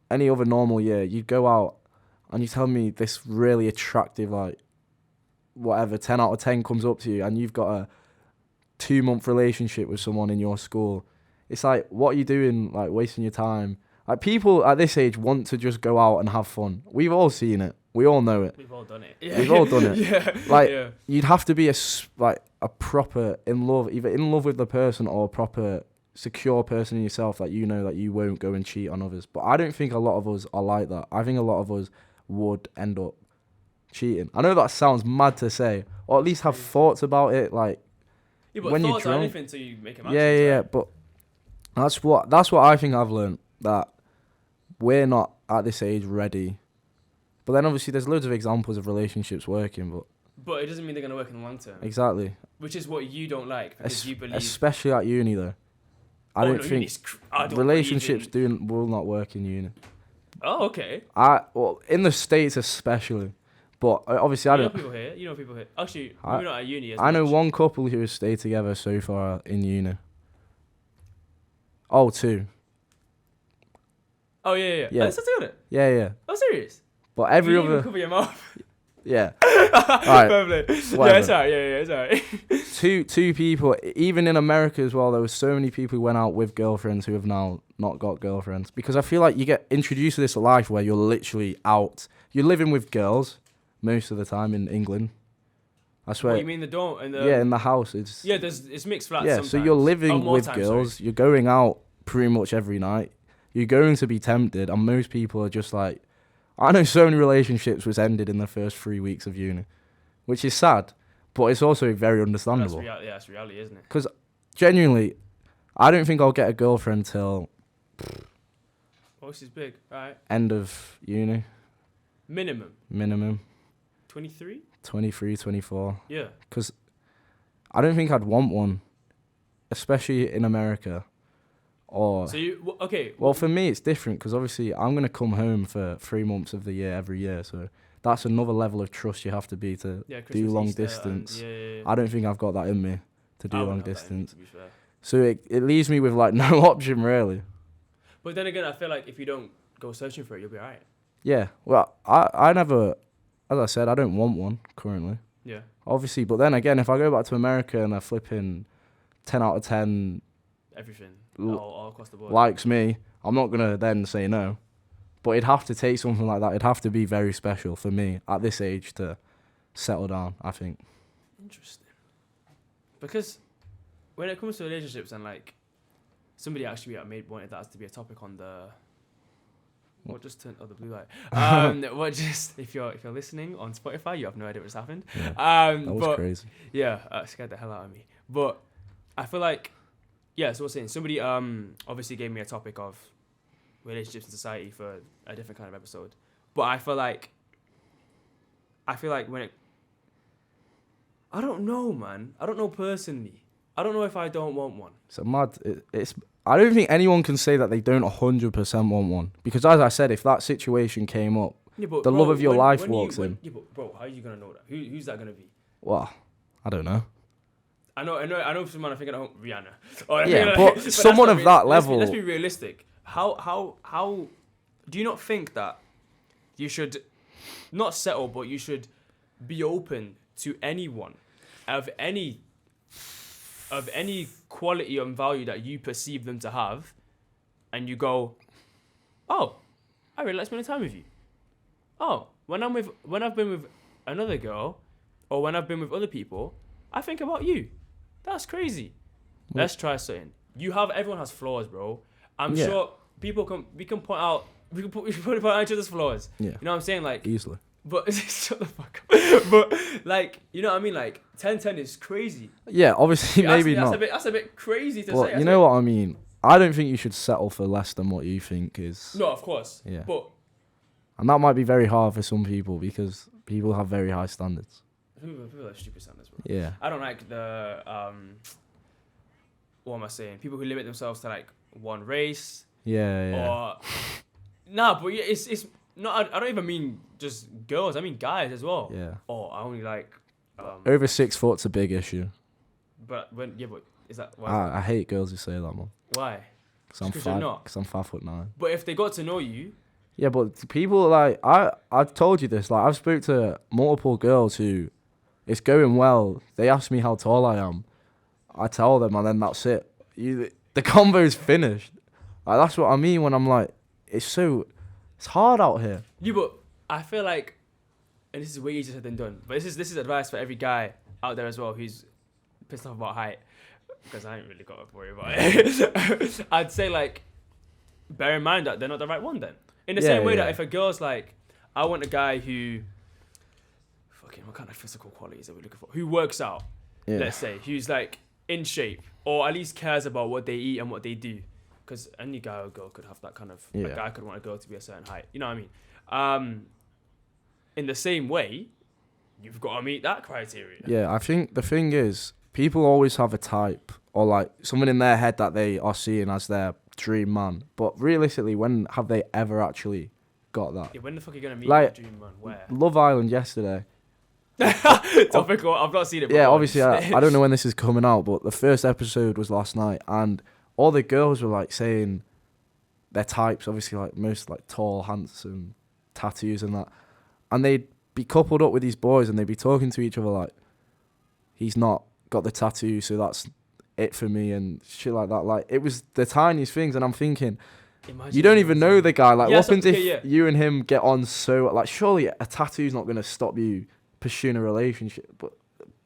any other normal year, you'd go out and you tell me this really attractive, like, whatever, 10 out of 10 comes up to you and you've got a 2-month relationship with someone in your school. It's like, what are you doing, like, wasting your time? Like, people at this age want to just go out and have fun. We've all seen it. We all know it. We've all done it. Yeah. We've all done it. Yeah. Like, yeah. you'd have to be a proper in love, either in love with the person or a proper secure person in yourself that you know that you won't go and cheat on others. But I don't think a lot of us are like that. I think a lot of us would end up cheating. I know that sounds mad to say, or at least have thoughts about it. Like, Yeah, but when you're thoughts are drunk. anything until you make them Yeah, actions, yeah, right? but that's what I think I've learned, that we're not at this age ready. But then obviously there's loads of examples of relationships working, but But it doesn't mean they're going to work in the long term. exactly. Which is what you don't like, because you believe... Especially at uni though. I don't think I don't relationships believe will not work in uni. Oh, okay. Well, in the States especially, but obviously I You know don't. people here. You know people here. Actually, I- maybe not at uni as I know much. one couple who has stayed together so far in uni. Oh, 2. Oh, yeah. Yeah. Oh, it's still together. Yeah. Oh, serious? But every you didn't even other, cover your mouth. yeah. Alright, Fair play. Yeah, whatever. it's alright. Yeah, it's alright. two people. Even in America as well, there was so many people who went out with girlfriends who have now not got girlfriends, because I feel like you get introduced to this life where you're literally out. You're living with girls most of the time in England. I swear. What, you mean the dorm? And the, Yeah, in the house. It's Yeah, it's mixed flats yeah. sometimes. So you're living more with times, girls. sorry. You're going out pretty much every night. You're going to be tempted, and most people are just like, I know so many relationships was ended in the first 3 weeks of uni, which is sad, but it's also very understandable. That's reality, isn't it? Because genuinely, I don't think I'll get a girlfriend till This is big, right? end of uni. Minimum. 23? 23, 24. Yeah. Because I don't think I'd want one, especially in America. Or So you okay? well, for me it's different because obviously I'm gonna come home for 3 months of the year every year, so that's another level of trust you have to be to do Christmas, long Easter, distance. Yeah. I don't think I've got that in me to do I long wouldn't have that in me, distance. to be fair. So it leaves me with like no option really. But then again, I feel like if you don't go searching for it, you'll be alright. Yeah, well, I never, as I said, I don't want one currently. Yeah. Obviously, but then again, if I go back to America and I flipping 10 out of 10 Everything. All across the board. likes me, I'm not going to then say no. But it'd have to take something like that. It'd have to be very special for me at this age to settle down, I think. Interesting. Because when it comes to relationships and like somebody actually wanted that as to be a topic on the what just turned the blue light. What just if you're listening on Spotify, you have no idea what's happened. Yeah, that was crazy. Yeah, scared the hell out of me. But I feel like so I was saying somebody obviously gave me a topic of relationships in society for a different kind of episode. But I feel like when it I don't know, man. I don't know personally. I don't know if I don't want one. So mad. It's. I don't think anyone can say that they don't 100% want one. Because as I said, if that situation came up, but the love of your life walks in. Yeah, but bro, how are you gonna know that? Who's that gonna be? Well, I don't know. I know. Someone I think Rihanna. Or Yeah, but someone of that level. Let's be realistic. How do you not think that you should not settle, but you should be open to anyone of any quality and value that you perceive them to have, and you go, oh, I really like spending time with you. Oh, when I've been with another girl, or when I've been with other people, I think about you. That's crazy. Let's try something. Everyone has flaws, bro. I'm sure we can point out each other's flaws. Yeah. You know what I'm saying? Like easily. But shut the fuck up. But like, you know what I mean? Like 10-10 is crazy. Yeah, obviously maybe not. That's a bit crazy to say. You know what I mean? I don't think you should settle for less than what you think is. No, of course. Yeah. But and that might be very hard for some people because people have very high standards. People have stupid standards, bro. Yeah. I don't like the what am I saying? People who limit themselves to like one race. Yeah. Or but it's not. I don't even mean just girls. I mean guys as well. Yeah. Or I only like over 6 foot's a big issue. But is that why? I hate girls who say that, man. Why? Because I'm 5'9". But if they got to know you. Yeah, but people like I've told you this. Like I've spoke to multiple girls who, it's going well. They ask me how tall I am. I tell them, and then that's it. The convo's finished. Like, that's what I mean when I'm like, it's hard out here. Yeah, but I feel like, and this is way easier said than done. But this is advice for every guy out there as well who's pissed off about height, because I ain't really got to worry about it. I'd say like, bear in mind that they're not the right one then. In the same way that if a girl's like, I want a guy who, what kind of physical qualities are we looking for? Who works out, let's say, who's like in shape, or at least cares about what they eat and what they do. Because any guy or girl could have that kind of, a guy could want a girl to be a certain height. You know what I mean? In the same way, you've got to meet that criteria. Yeah, I think the thing is, people always have a type, or like someone in their head that they are seeing as their dream man. But realistically, when have they ever actually got that? Yeah, when the fuck are you going to meet like, your dream man? Where? Love Island yesterday. Topical. I've not seen it before. Yeah, obviously, I don't know when this is coming out, but the first episode was last night, and all the girls were like saying their types, obviously like most like tall, handsome, tattoos and that, and they'd be coupled up with these boys and they'd be talking to each other like, he's not got the tattoo, so that's it for me and shit like that. Like, it was the tiniest things, and I'm thinking, imagine you don't even know the guy. Like, what happens if you and him get on so, like, surely a tattoo's not going to stop you pursuing a relationship, but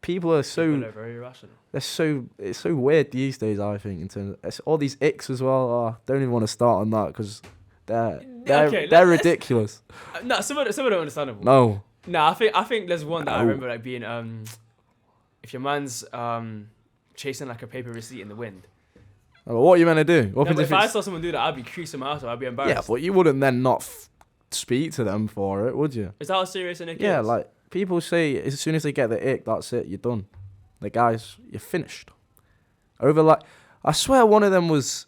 people are People are very irrational. it's so weird these days. I think in terms of all these icks as well. Oh, don't even want to start on that because they're ridiculous. No, some of them are understandable. No. I think there's one that I remember like being if your man's chasing like a paper receipt in the wind. Oh, what are you meant to do? No, if I saw someone do that, I'd be creasing my ass. I'd be embarrassed. Yeah, but you wouldn't then not speak to them for it, would you? Is that how serious an ick Yeah, is? like people say, as soon as they get the ick, that's it. You're done. The guys, you're finished. Over like, I swear one of them was,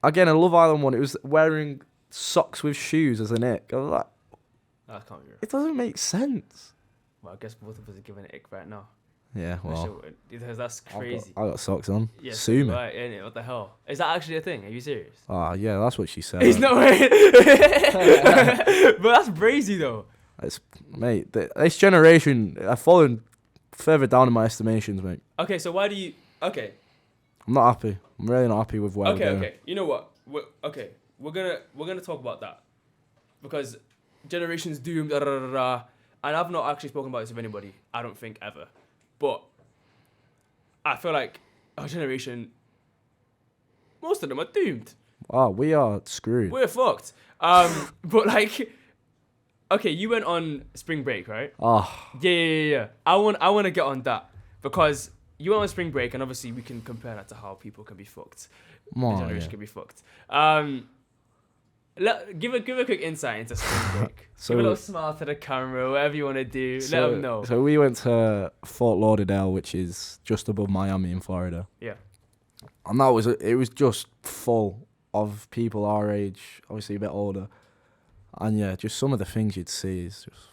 again, a Love Island one. It was wearing socks with shoes as an ick. I was like, That can't be real. it doesn't make sense. Well, I guess both of us are giving an ick right now. Yeah, well, Because that's crazy. I got socks on. Yeah, Sue me. right, innit? What the hell? Is that actually a thing? Are you serious? Ah, yeah, that's what she said. He's not wearing. But that's crazy though. Mate, this generation are falling further down in my estimations, mate. Okay, so why do you? Okay. I'm not happy. I'm really not happy with where we're going. Okay. You know what? We're gonna talk about that because generations doom. Da, da, da, da, da, and I've not actually spoken about this with anybody. I don't think ever, but I feel like our generation, most of them are doomed. Wow, we are screwed. We're fucked. But like, okay, you went on spring break, right? Ah, Yeah. I want to get on that because you went on spring break, and obviously we can compare that to how people can be fucked. The generation can be fucked. Give a quick insight into spring break. So- Give a little smile to the camera, whatever you want to do. Let them know. So we went to Fort Lauderdale, which is just above Miami in Florida. Yeah. And it was just full of people our age, obviously a bit older. And yeah, just some of the things you'd see is just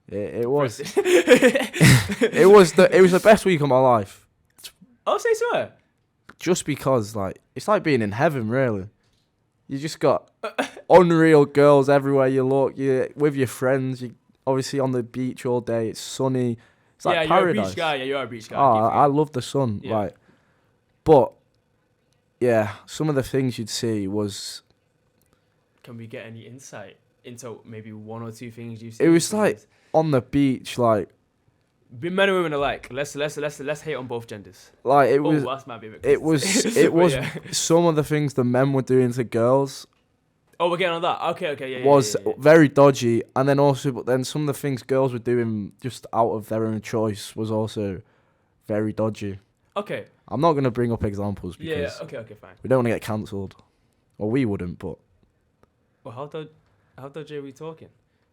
it was it was the best week of my life. I'll say so. Just because like it's like being in heaven, really. You just got unreal girls everywhere you look. You're with your friends. You obviously on the beach all day. It's sunny. It's like paradise. You're a beach guy. Yeah, you are a beach guy. Oh, I love the sun. Yeah. Like, but yeah, some of the things you'd see was. Can we get any insight into maybe one or two things you've seen? It was like on the beach, like. Men and women alike. Let's hate on both genders. Like it was. That might be a bit It was. It was yeah. some of the things the men were doing to girls. Oh, we're getting on that. Okay, yeah. Was yeah. very dodgy, and then also, but then some of the things girls were doing just out of their own choice was also very dodgy. Okay. I'm not gonna bring up examples because Yeah. Okay, fine. we don't want to get cancelled, or we wouldn't. But Well, how dodgy are we talking?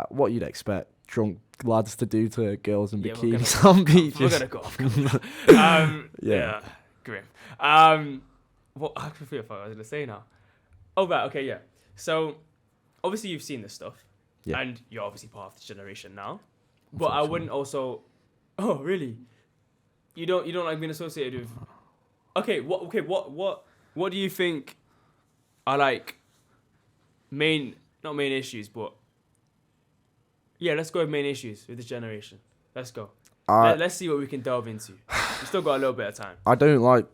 what you'd expect drunk lads to do to girls in Yeah, bikinis on beaches. We're gonna go off. Yeah. Grim. What I forget what I was gonna say now. Oh right. Okay. Yeah. So, obviously you've seen this stuff, Yeah. and you're obviously part of this generation now. But I wouldn't also. Oh really? You don't like being associated with. Okay. What do you think are like not main issues, but yeah, let's go with main issues with this generation. Let's go. Let's see what we can delve into. We've still got a little bit of time. I don't like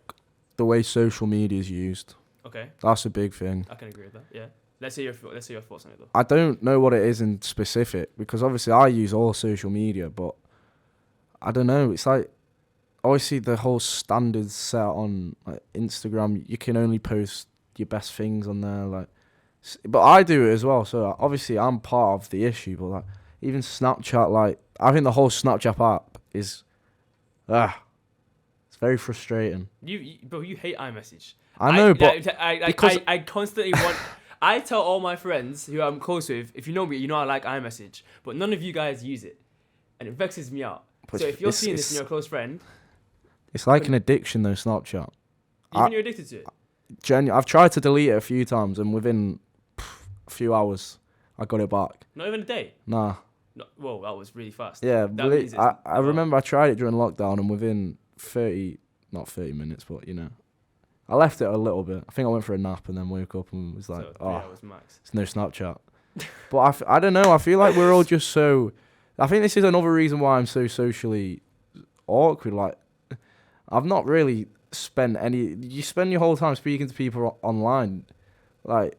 the way social media is used. Okay. That's a big thing. I can agree with that. Yeah. Let's hear your thoughts on it though. I don't know what it is in specific because obviously I use all social media, but I don't know. It's like obviously the whole standards set on like Instagram. You can only post your best things on there, like. But I do it as well. So obviously I'm part of the issue. But like even Snapchat, like I think the whole Snapchat app is, it's very frustrating. You hate iMessage. I know, because I constantly want. I tell all my friends who I'm close with, if you know me, you know I like iMessage, but none of you guys use it, and it vexes me out. But so if you're seeing this and you're a close friend, it's like an addiction though. Snapchat. You're addicted to it. I've tried to delete it a few times, and within a few hours, I got it back. Not even a day. Nah. No, whoa, that was really fast. Yeah, That I remember I tried it during lockdown, and within not 30 minutes, but you know, I left it a little bit. I think I went for a nap and then woke up and was like, so 3 hours max. It's no Snapchat. But I don't know. I feel like we're all just so. I think this is another reason why I'm so socially awkward. Like, I've not really spent any. You spend your whole time speaking to people online, like,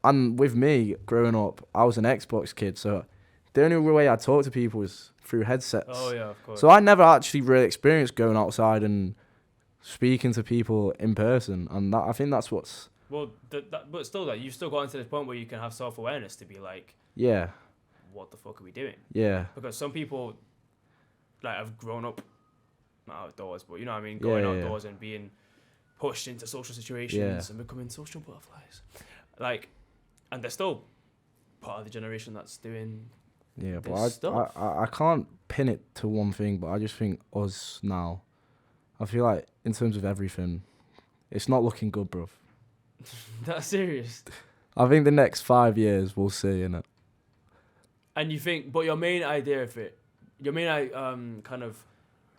and with me growing up, I was an Xbox kid, so the only way I talk to people is through headsets. Oh yeah, of course. So I never actually really experienced going outside and speaking to people in person, and I think that's what's. Well, but still, that you've still gotten to this point where you can have self-awareness to be like, Yeah. what the fuck are we doing? Yeah. Because some people, like, have grown up, not outdoors, but you know what I mean, going outdoors and being pushed into social situations and becoming social butterflies. Like, and they're still part of the generation that's doing this stuff. I can't pin it to one thing, but I just think us now, I feel like in terms of everything, it's not looking good, bruv. That's serious. I think the next 5 years we'll see, innit? And you think, but your main idea of it, your main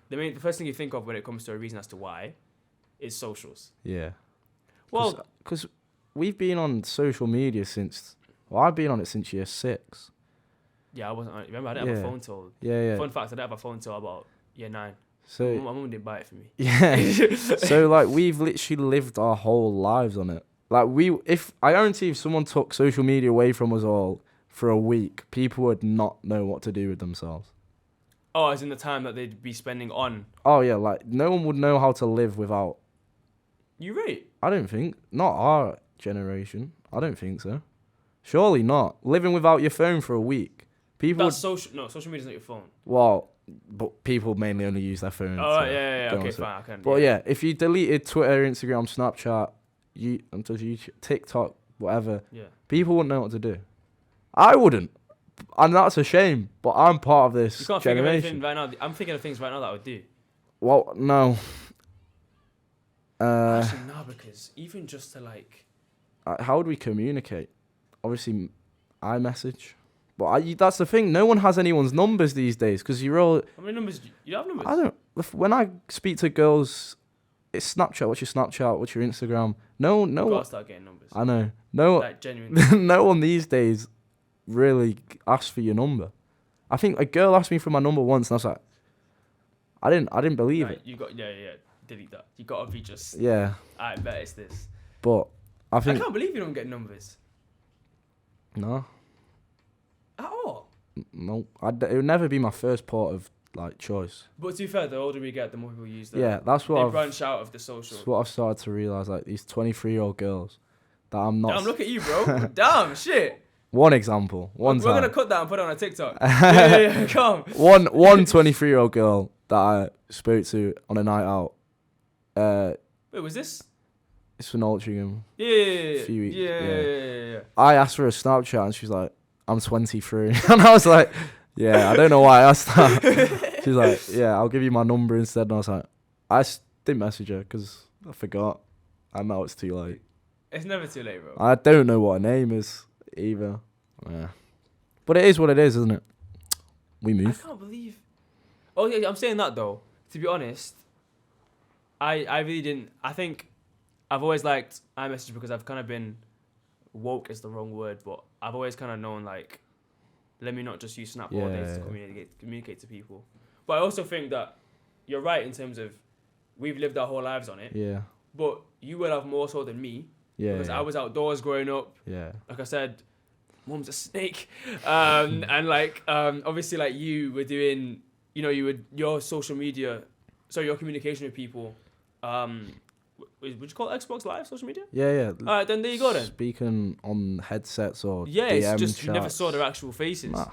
the first thing you think of when it comes to a reason as to why, is socials. Yeah. Well, because we've been on social media I've been on it since year 6. Yeah, I wasn't. Remember, I didn't have a phone till. Yeah. Fun fact: I didn't have a phone till about year 9. So my mum didn't buy it for me. Yeah. So like we've literally lived our whole lives on it. Like I guarantee if someone took social media away from us all for a week, people would not know what to do with themselves. Oh, as in the time that they'd be spending on. Oh yeah, like no one would know how to live without. You right? I don't think. Not our generation. I don't think so. Surely not. Living without your phone for a week. People. That's social. No, social media's not your phone. Well, but people mainly only use their phone. Oh yeah. Okay, fine. I can. But yeah, if you deleted Twitter, Instagram, Snapchat, YouTube, TikTok, whatever, people wouldn't know what to do. I wouldn't, and that's a shame. But I'm part of this you can't generation. Think of anything right now. I'm thinking of things right now that I would do. Well, no. Actually, no, because even just to like. How would we communicate? Obviously, iMessage. But that's the thing. No one has anyone's numbers these days because you're all. How many numbers? You have numbers? I don't. When I speak to girls, it's Snapchat. What's your Snapchat? What's your Instagram? No. You gotta start getting numbers. I know. No. Like genuinely. No one these days really asks for your number. I think a girl asked me for my number once, and I was like, I didn't believe it. You got delete that. You gotta be just. Yeah. I bet it's this. But I think. I can't believe you don't get numbers. No. At all? No, it would never be my first port of like choice. But to be fair, the older we get, the more people use them. Yeah, that's what they I've branch out of the social. That's what I've started to realise. Like these 23-year-old girls that I'm not. Damn, look at you, bro. Damn, shit. One example. We're gonna cut that and put it on a TikTok. yeah, come. One 23-year-old girl that I spoke to on a night out. Wait, was this? It's for Altrincham. Yeah. A few weeks. Yeah. I asked for a Snapchat and she's like, I'm 23. And I was like, yeah, I don't know why I asked that. She's like, yeah, I'll give you my number instead. And I was like, I didn't message her because I forgot. And now it's too late. It's never too late, bro. I don't know what her name is either. Yeah. But it is what it is, isn't it? We move. I can't believe. Oh, yeah, I'm saying that though. To be honest, I really didn't. I think I've always liked iMessage because I've kind of been woke is the wrong word, but I've always kind of known like, let me not just use Snap all day to communicate to people. But I also think that you're right in terms of we've lived our whole lives on it. Yeah. But you will have more so than me. Yeah. Because I was outdoors growing up. Yeah. Like I said, mum's a snake. And like obviously like you were doing, your social media, so your communication with people. Would you call it Xbox Live social media? Yeah. All right, then there you go then. Speaking on headsets or yeah, DM it's just chats. you never saw their actual faces. Nah.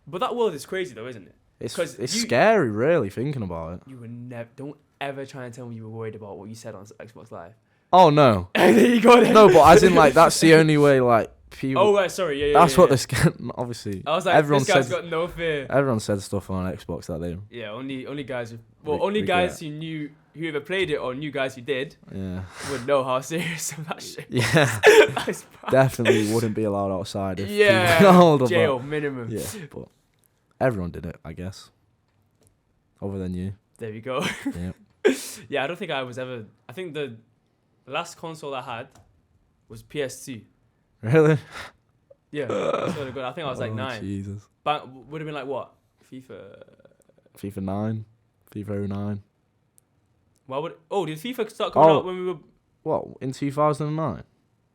But that world is crazy though, isn't it? It's scary, really, thinking about it. You would don't ever try and tell me you were worried about what you said on Xbox Live. Oh no. There you go then. No, but as in like that's the only way like people. Oh right, sorry, yeah. That's what they're scared. Obviously, I was like, everyone this guy's says, got no fear. Everyone said stuff on Xbox that they. Yeah, only guys. Only guys who knew who either played it or knew guys who did. Yeah. Would know how serious that shit. Yeah. Definitely wouldn't be allowed outside. If jail minimum. Yeah, but everyone did it, I guess. Other than you. There we go. Yeah. Yeah, I don't think I was ever. I think the last console I had was PS2. Really? Yeah, that's really good. I think I was like 9. Jesus. But would have been like what? FIFA 9. FIFA 09. Why would? Oh, did FIFA start coming out when we were? What, in 2009?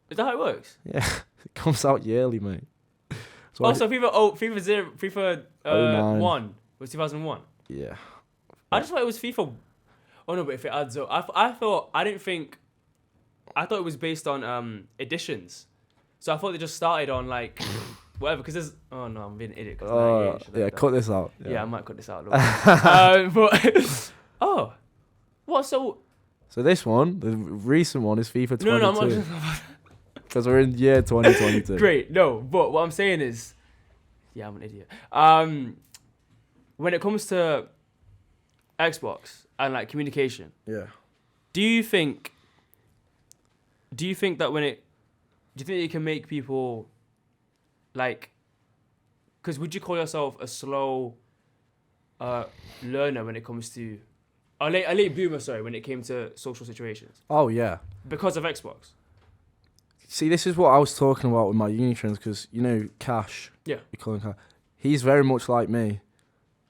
Is that how it works? Yeah, it comes out yearly, mate. So Also, FIFA 09. 1 was 2001. yeah. I just thought it was FIFA. Oh no, but if it adds up, I thought it was based on editions. So I thought they just started on like whatever. Because there's I'm being an idiot. 'Cause 98 should have Yeah, done. cut this out. Yeah, I might cut this out a little bit. But what? So this one, the recent one, is FIFA 22. no, I'm not. Because we're in year 2022. Great, no. But what I'm saying is, yeah, I'm an idiot. When it comes to Xbox and like communication, Yeah. do you think that do you think you can make people like, because would you call yourself a slow learner when it comes to a late boomer, sorry, when it came to social situations Oh, yeah. because of Xbox? See, this is what I was talking about with my uni friends, because, Cash. Yeah. We call him Cash. He's very much like me,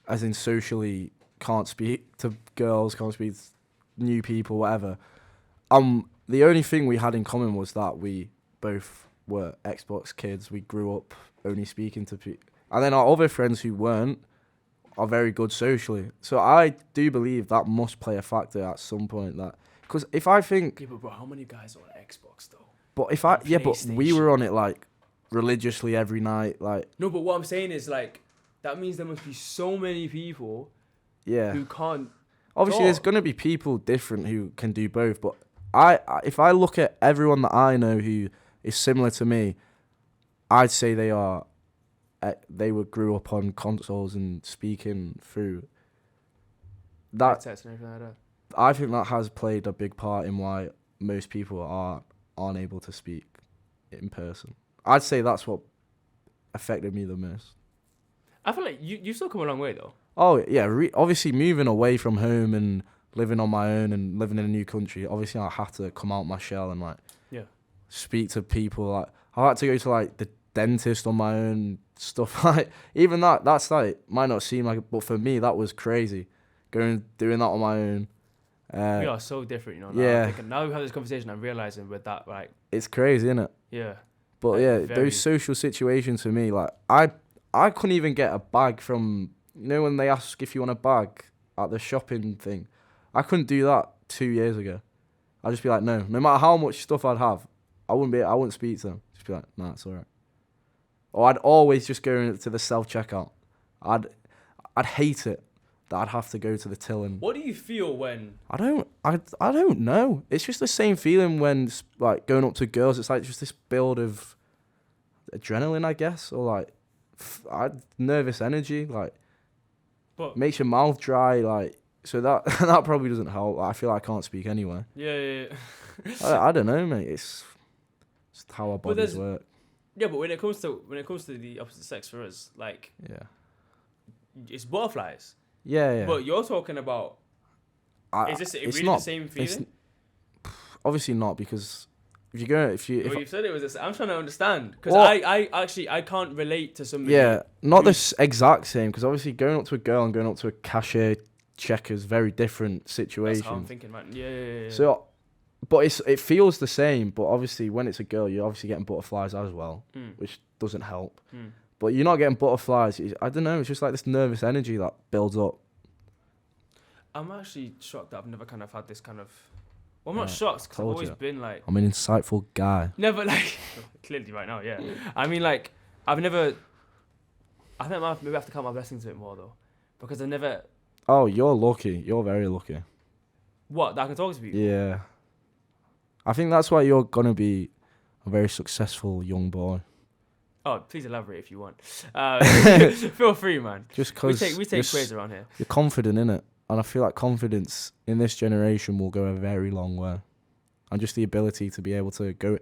as in socially can't speak to girls, can't speak to new people, whatever. The only thing we had in common was that we both were Xbox kids. We grew up only speaking to people. And then our other friends who weren't are very good socially. So I do believe that must play a factor at some point. Because if I think... Okay, but bro, how many guys are on Xbox though? But but we were on it like religiously every night, like. No, but what I'm saying is like that means there must be so many people who can't. Obviously, there's gonna be people different who can do both, but if I look at everyone that I know who is similar to me, I'd say they grew up on consoles and speaking through that. Text and everything like that. I think that has played a big part in why most people aren't able to speak in person. I'd say that's what affected me the most. I feel like you've still come a long way though. Oh yeah, obviously moving away from home and living on my own and living in a new country. Obviously, I have to come out my shell and like speak to people. Like I had to go to like the dentist on my own, stuff like. Even that's like might not seem like it, but for me that was crazy. Doing that on my own. We are so different, Now, Yeah. Now we've had this conversation, I'm realizing with that, like. It's crazy, isn't it? Yeah. But like, yeah, those social situations for me, like I couldn't even get a bag from, when they ask if you want a bag at the shopping thing. I couldn't do that 2 years ago. I'd just be like, no matter how much stuff I'd have, I wouldn't speak to them. Just be like, nah, it's alright. Or I'd always just go to the self-checkout. I'd hate it that I'd have to go to the till and... What do you feel when... I don't know. It's just the same feeling when, like, going up to girls. It's like just this build of adrenaline, I guess, or like nervous energy, like but makes your mouth dry, like. So that probably doesn't help. I feel like I can't speak anyway. Yeah. I don't know, mate. It's how our bodies work. Yeah, but when it comes to the opposite sex for us, like, it's butterflies. Yeah. But you're talking about. Is this really the same feeling? Obviously not, because if you go, you've said it was. I'm trying to understand, because Well, I can't relate to somebody. Yeah, not the exact same, because obviously going up to a girl and going up to a cashier checkers, very different situations. That's how I'm thinking, man. Yeah. So, but it feels the same. But obviously, when it's a girl, you're obviously getting butterflies as well, which doesn't help. But you're not getting butterflies. I don't know. It's just like this nervous energy that builds up. I'm actually shocked that I've never kind of had this kind of. Well, I'm not shocked, because I've always been like. I'm an insightful guy. Never like. Clearly, right now, yeah. I mean, like, I've never. I think maybe I have to count my blessings a bit more though, because I never. Oh, you're lucky. You're very lucky. What? That I can talk to people? Yeah. I think that's why you're gonna be a very successful young boy. Oh, please elaborate if you want. Feel free, man. Just because we take praise around here. You're confident in it, and I feel like confidence in this generation will go a very long way. And just the ability to be able to go.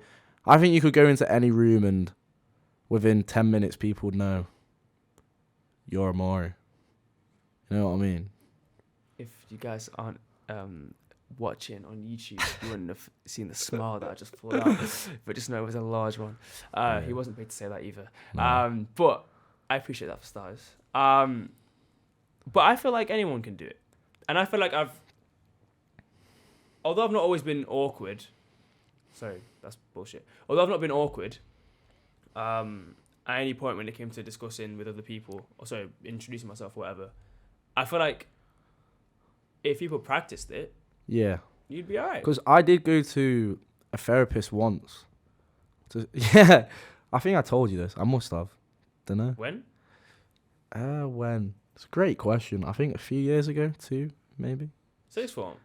I think you could go into any room and within 10 minutes people would know you're a Maori. You know what I mean? If you guys aren't watching on YouTube, you wouldn't have seen the smile that I just pulled out. But just know it was a large one. He wasn't paid to say that either. No. But I appreciate that for starters. But I feel like anyone can do it. And I feel like although I've not always been awkward, sorry, that's bullshit. Although I've not been awkward, at any point when it came to discussing with other people, or sorry, introducing myself or whatever, I feel like if people practiced it, Yeah. you'd be alright. Because I did go to a therapist once. Yeah. I think I told you this. I must have. Don't know. When? When? It's a great question. I think a few years ago, 2, maybe. Sixth form?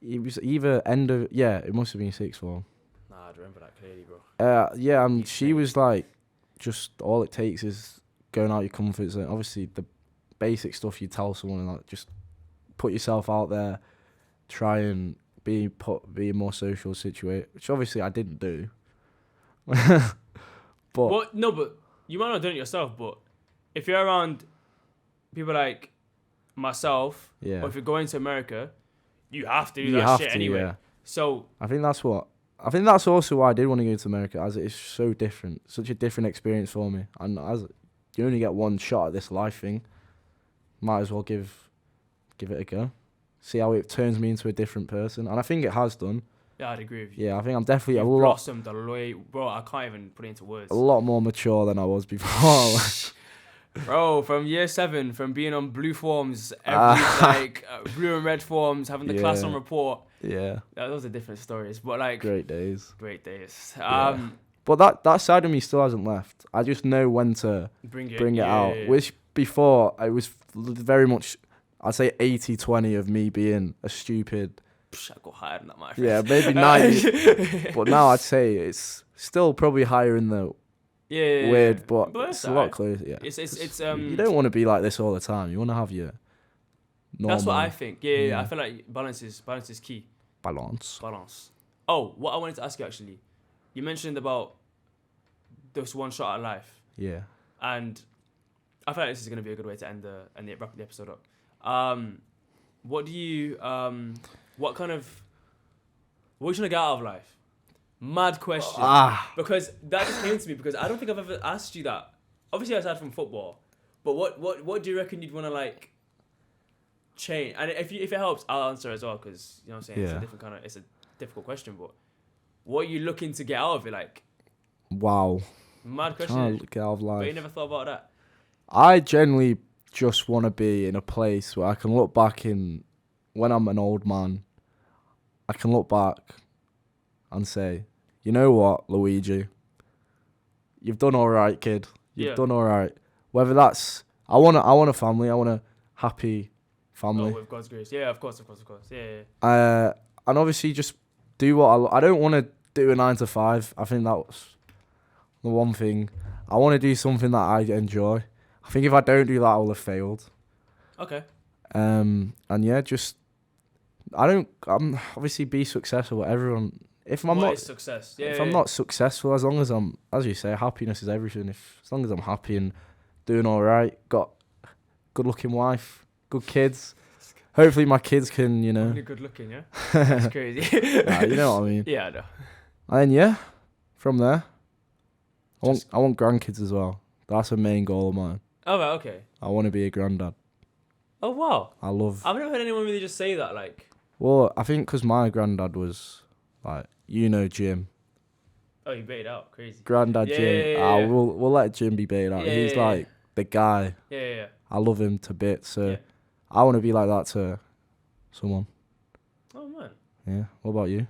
It was either end of... Yeah, it must have been 6th form. Nah, I remember that clearly, bro. Yeah, and she was like, just all it takes is going out your comfort zone. Obviously, the basic stuff you tell someone, like, just put yourself out there, try and be a more social situation, which obviously I didn't do. But Well, no, but you might not have done it yourself, but if you're around people like myself, yeah, or if you're going to America, you have to do you that have shit to. anyway. Yeah. So I think that's also why I did want to go to America, as it is so different, such a different experience for me. And as you only get one shot at this life thing, might as well give it a go. See how it turns me into a different person. And I think it has done. yeah, I'd agree with you. Yeah, I think I'm definitely You've blossomed a lot, bro. I can't even put it into words. a lot more mature than I was before. Bro, from year 7, from being on blue forms, blue and red forms, having the class on report. Yeah. Those are different stories, but like Great days. Great days. Yeah. But that side of me still hasn't left. I just know when to bring it out. Yeah. Which before, I was very much, I'd say 80-20 of me being a stupid. I got higher than that, my friend. Yeah, maybe 90. But now I'd say it's still probably higher in the weird, but it's a lot closer. Yeah. It's you don't want to be like this all the time. You want to have your normal. That's what I think. Yeah. I feel like balance is key. Balance. Oh, what I wanted to ask you actually, you mentioned about this one shot at life. Yeah. And I feel like this is gonna be a good way to wrap the episode up. What do you what are you trying to get out of life? Mad question. Because that just came to me because I don't think I've ever asked you that. Obviously aside from football, but what do you reckon you'd want to like change? And if it helps, I'll answer as well because you know what I'm saying. Yeah. It's a difficult question, but what are you looking to get out of it? Like, wow. mad question. Trying to get out of life. But you never thought about that. I generally just want to be in a place where I can look back when I'm an old man. I can look back and say, you know what, Luigi, you've done all right, kid. You've done all right. Whether that's I want a family. I want a happy family. Oh, with God's grace. Yeah, of course. Yeah. And obviously just do what I don't want to do a 9 to 5. I think that's the one thing. I want to do something that I enjoy. I think if I don't do that, I will have failed. Okay. And yeah, I'm obviously be successful. Everyone. If I'm What not is success? Yeah. if I'm not successful, as long as I'm, as you say, happiness is everything. As long as I'm happy and doing all right, got good-looking wife, good kids. Hopefully, my kids can, Really good looking, yeah. That's crazy. Nah, you know what I mean. Yeah, I know. And then yeah, from there, I want grandkids as well. That's a main goal of mine. Oh, right, okay. I want to be a granddad. Oh wow. I've never heard anyone really just say that. Like. Well, I think because my granddad was like, Jim. Oh, you baited out, crazy. Granddad Jim. Yeah. We'll let Jim be baited out. He's like the guy. Yeah. I love him to bits. So I want to be like that to someone. Oh man. Yeah. What about you?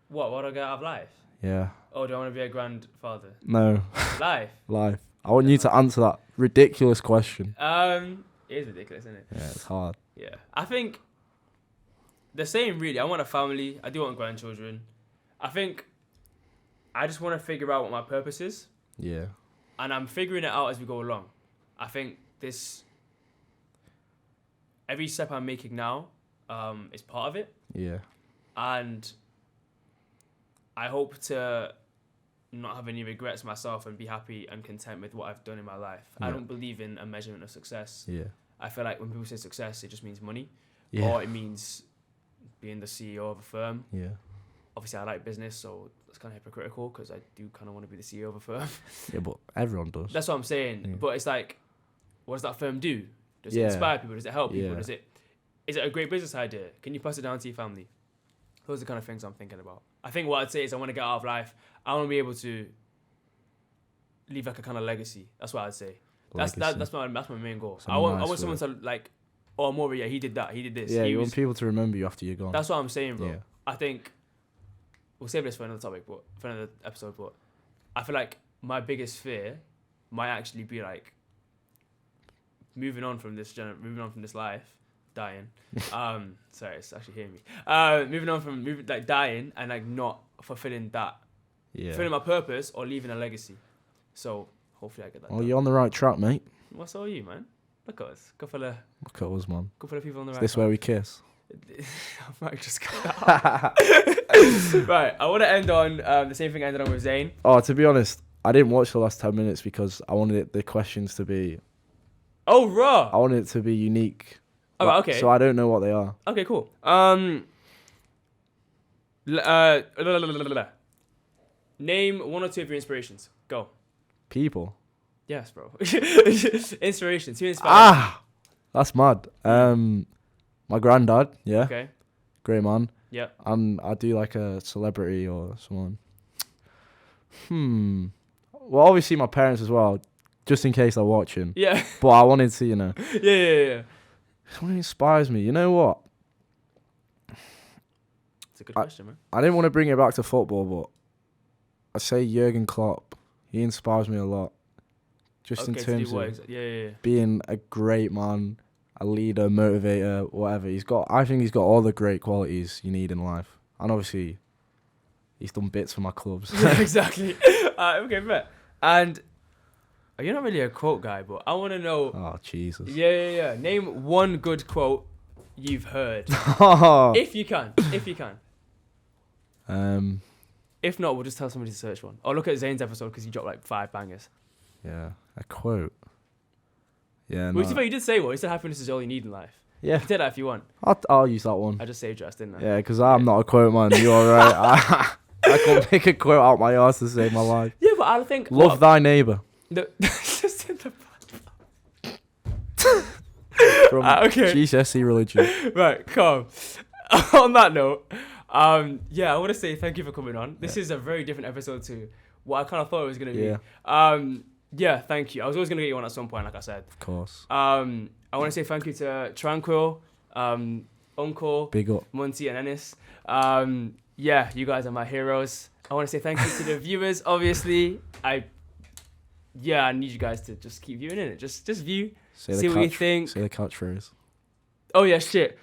What do I get out of life? Yeah. Oh, do I want to be a grandfather? No. Life. I want you to answer that ridiculous question. It is ridiculous, isn't it? Yeah, it's hard. Yeah. I think the same really. I want a family. I do want grandchildren. I think I just want to figure out what my purpose is. Yeah. And I'm figuring it out as we go along. I think every step I'm making now is part of it. Yeah. And I hope to not have any regrets myself and be happy and content with what I've done in my life. Yeah. I don't believe in a measurement of success. Yeah. I feel like when people say success, it just means money. Yeah. Or it means being the CEO of a firm. Yeah. Obviously, I like business, so that's kind of hypocritical because I do kind of want to be the CEO of a firm. Yeah, but everyone does. That's what I'm saying. Yeah. But it's like, what does that firm do? Does it inspire people? Does it help people? Is it a great business idea? Can you pass it down to your family? Those are the kind of things I'm thinking about. I think what I'd say is I want to get out of life. I want to be able to leave like a kind of legacy. That's what I'd say. Legacy. That's my main goal. Some I want nice someone to like, oh, Maury, yeah, he did that, he did this. Yeah, he you was, want people to remember you after you're gone. That's what I'm saying, bro. Yeah. I think we'll save this for another topic, but for another episode. But I feel like my biggest fear might actually be like moving on from this life, dying. Sorry, it's actually hearing me. Moving on from like dying and like not fulfilling my purpose or leaving a legacy. So hopefully I get that. Well, you're on the right track, mate. What's all you, man? Look at us. Good for the man. Good for the people on the right. This where we kiss. I might just cut out. Right, I want to end on the same thing I ended on with Zayn. Oh, to be honest, I didn't watch the last 10 minutes because I wanted the questions to be. Oh, raw. I wanted it to be unique. Oh, like, okay. So I don't know what they are. Okay, cool. Name one or two of your inspirations. Go. People. Yes, bro. Inspirations. Who inspires? That's mad. My granddad. Yeah. Okay. Great man. Yeah. And I do like a celebrity or someone. Well, obviously my parents as well, just in case they're watching. Yeah. But I wanted to, Yeah. Someone who inspires me. You know what? It's a good question, man. I didn't want to bring it back to football, but I'd say Jurgen Klopp. He inspires me a lot. Just in terms of being a great man, a leader, motivator, whatever. I think he's got all the great qualities you need in life. And obviously, he's done bits for my clubs. Yeah, exactly. Okay, fair. And you're not really a quote guy, but I want to know. Oh, Jesus. Yeah. Name one good quote you've heard. If you can. If not, we'll just tell somebody to search one. Or look at Zayn's episode because he dropped like 5 bangers. Yeah, a quote. Yeah, Well, you did say one. You said happiness is all you need in life. Yeah. You can take that if you want. I'll use that one. I just saved yours, didn't I? Yeah, because I'm not a quote man. You're right. I can't pick a quote out my arse to save my life. Yeah, but I think... Love thy neighbour. Just in the... From okay. GCSE religion. Right, calm. On that note, I want to say thank you for coming on. This is a very different episode to what I kind of thought it was going to be. Yeah, thank you. I was always going to get you on at some point, like I said. Of course. I want to say thank you to Tranquil, Uncle, Big up. Monty, and Ennis. You guys are my heroes. I want to say thank you to the viewers, obviously. I need you guys to just keep viewing it. Just view, see what you think. Say the catchphrase. Oh, yeah, shit.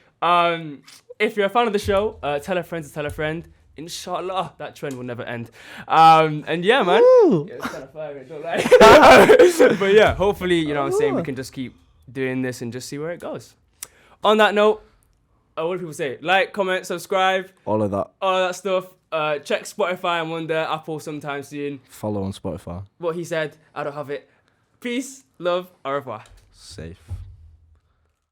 If you're a fan of the show, tell a friend to tell a friend. Inshallah, that trend will never end. And yeah, man. Woo! Yeah, it's kind of fire, don't lie. But yeah, hopefully, you know what I'm saying, we can just keep doing this and just see where it goes. On that note, what do people say? Like, comment, subscribe. All of that stuff. Check Spotify and Wonder, Apple sometime soon. Follow on Spotify. What he said, I don't have it. Peace, love, au revoir. Safe.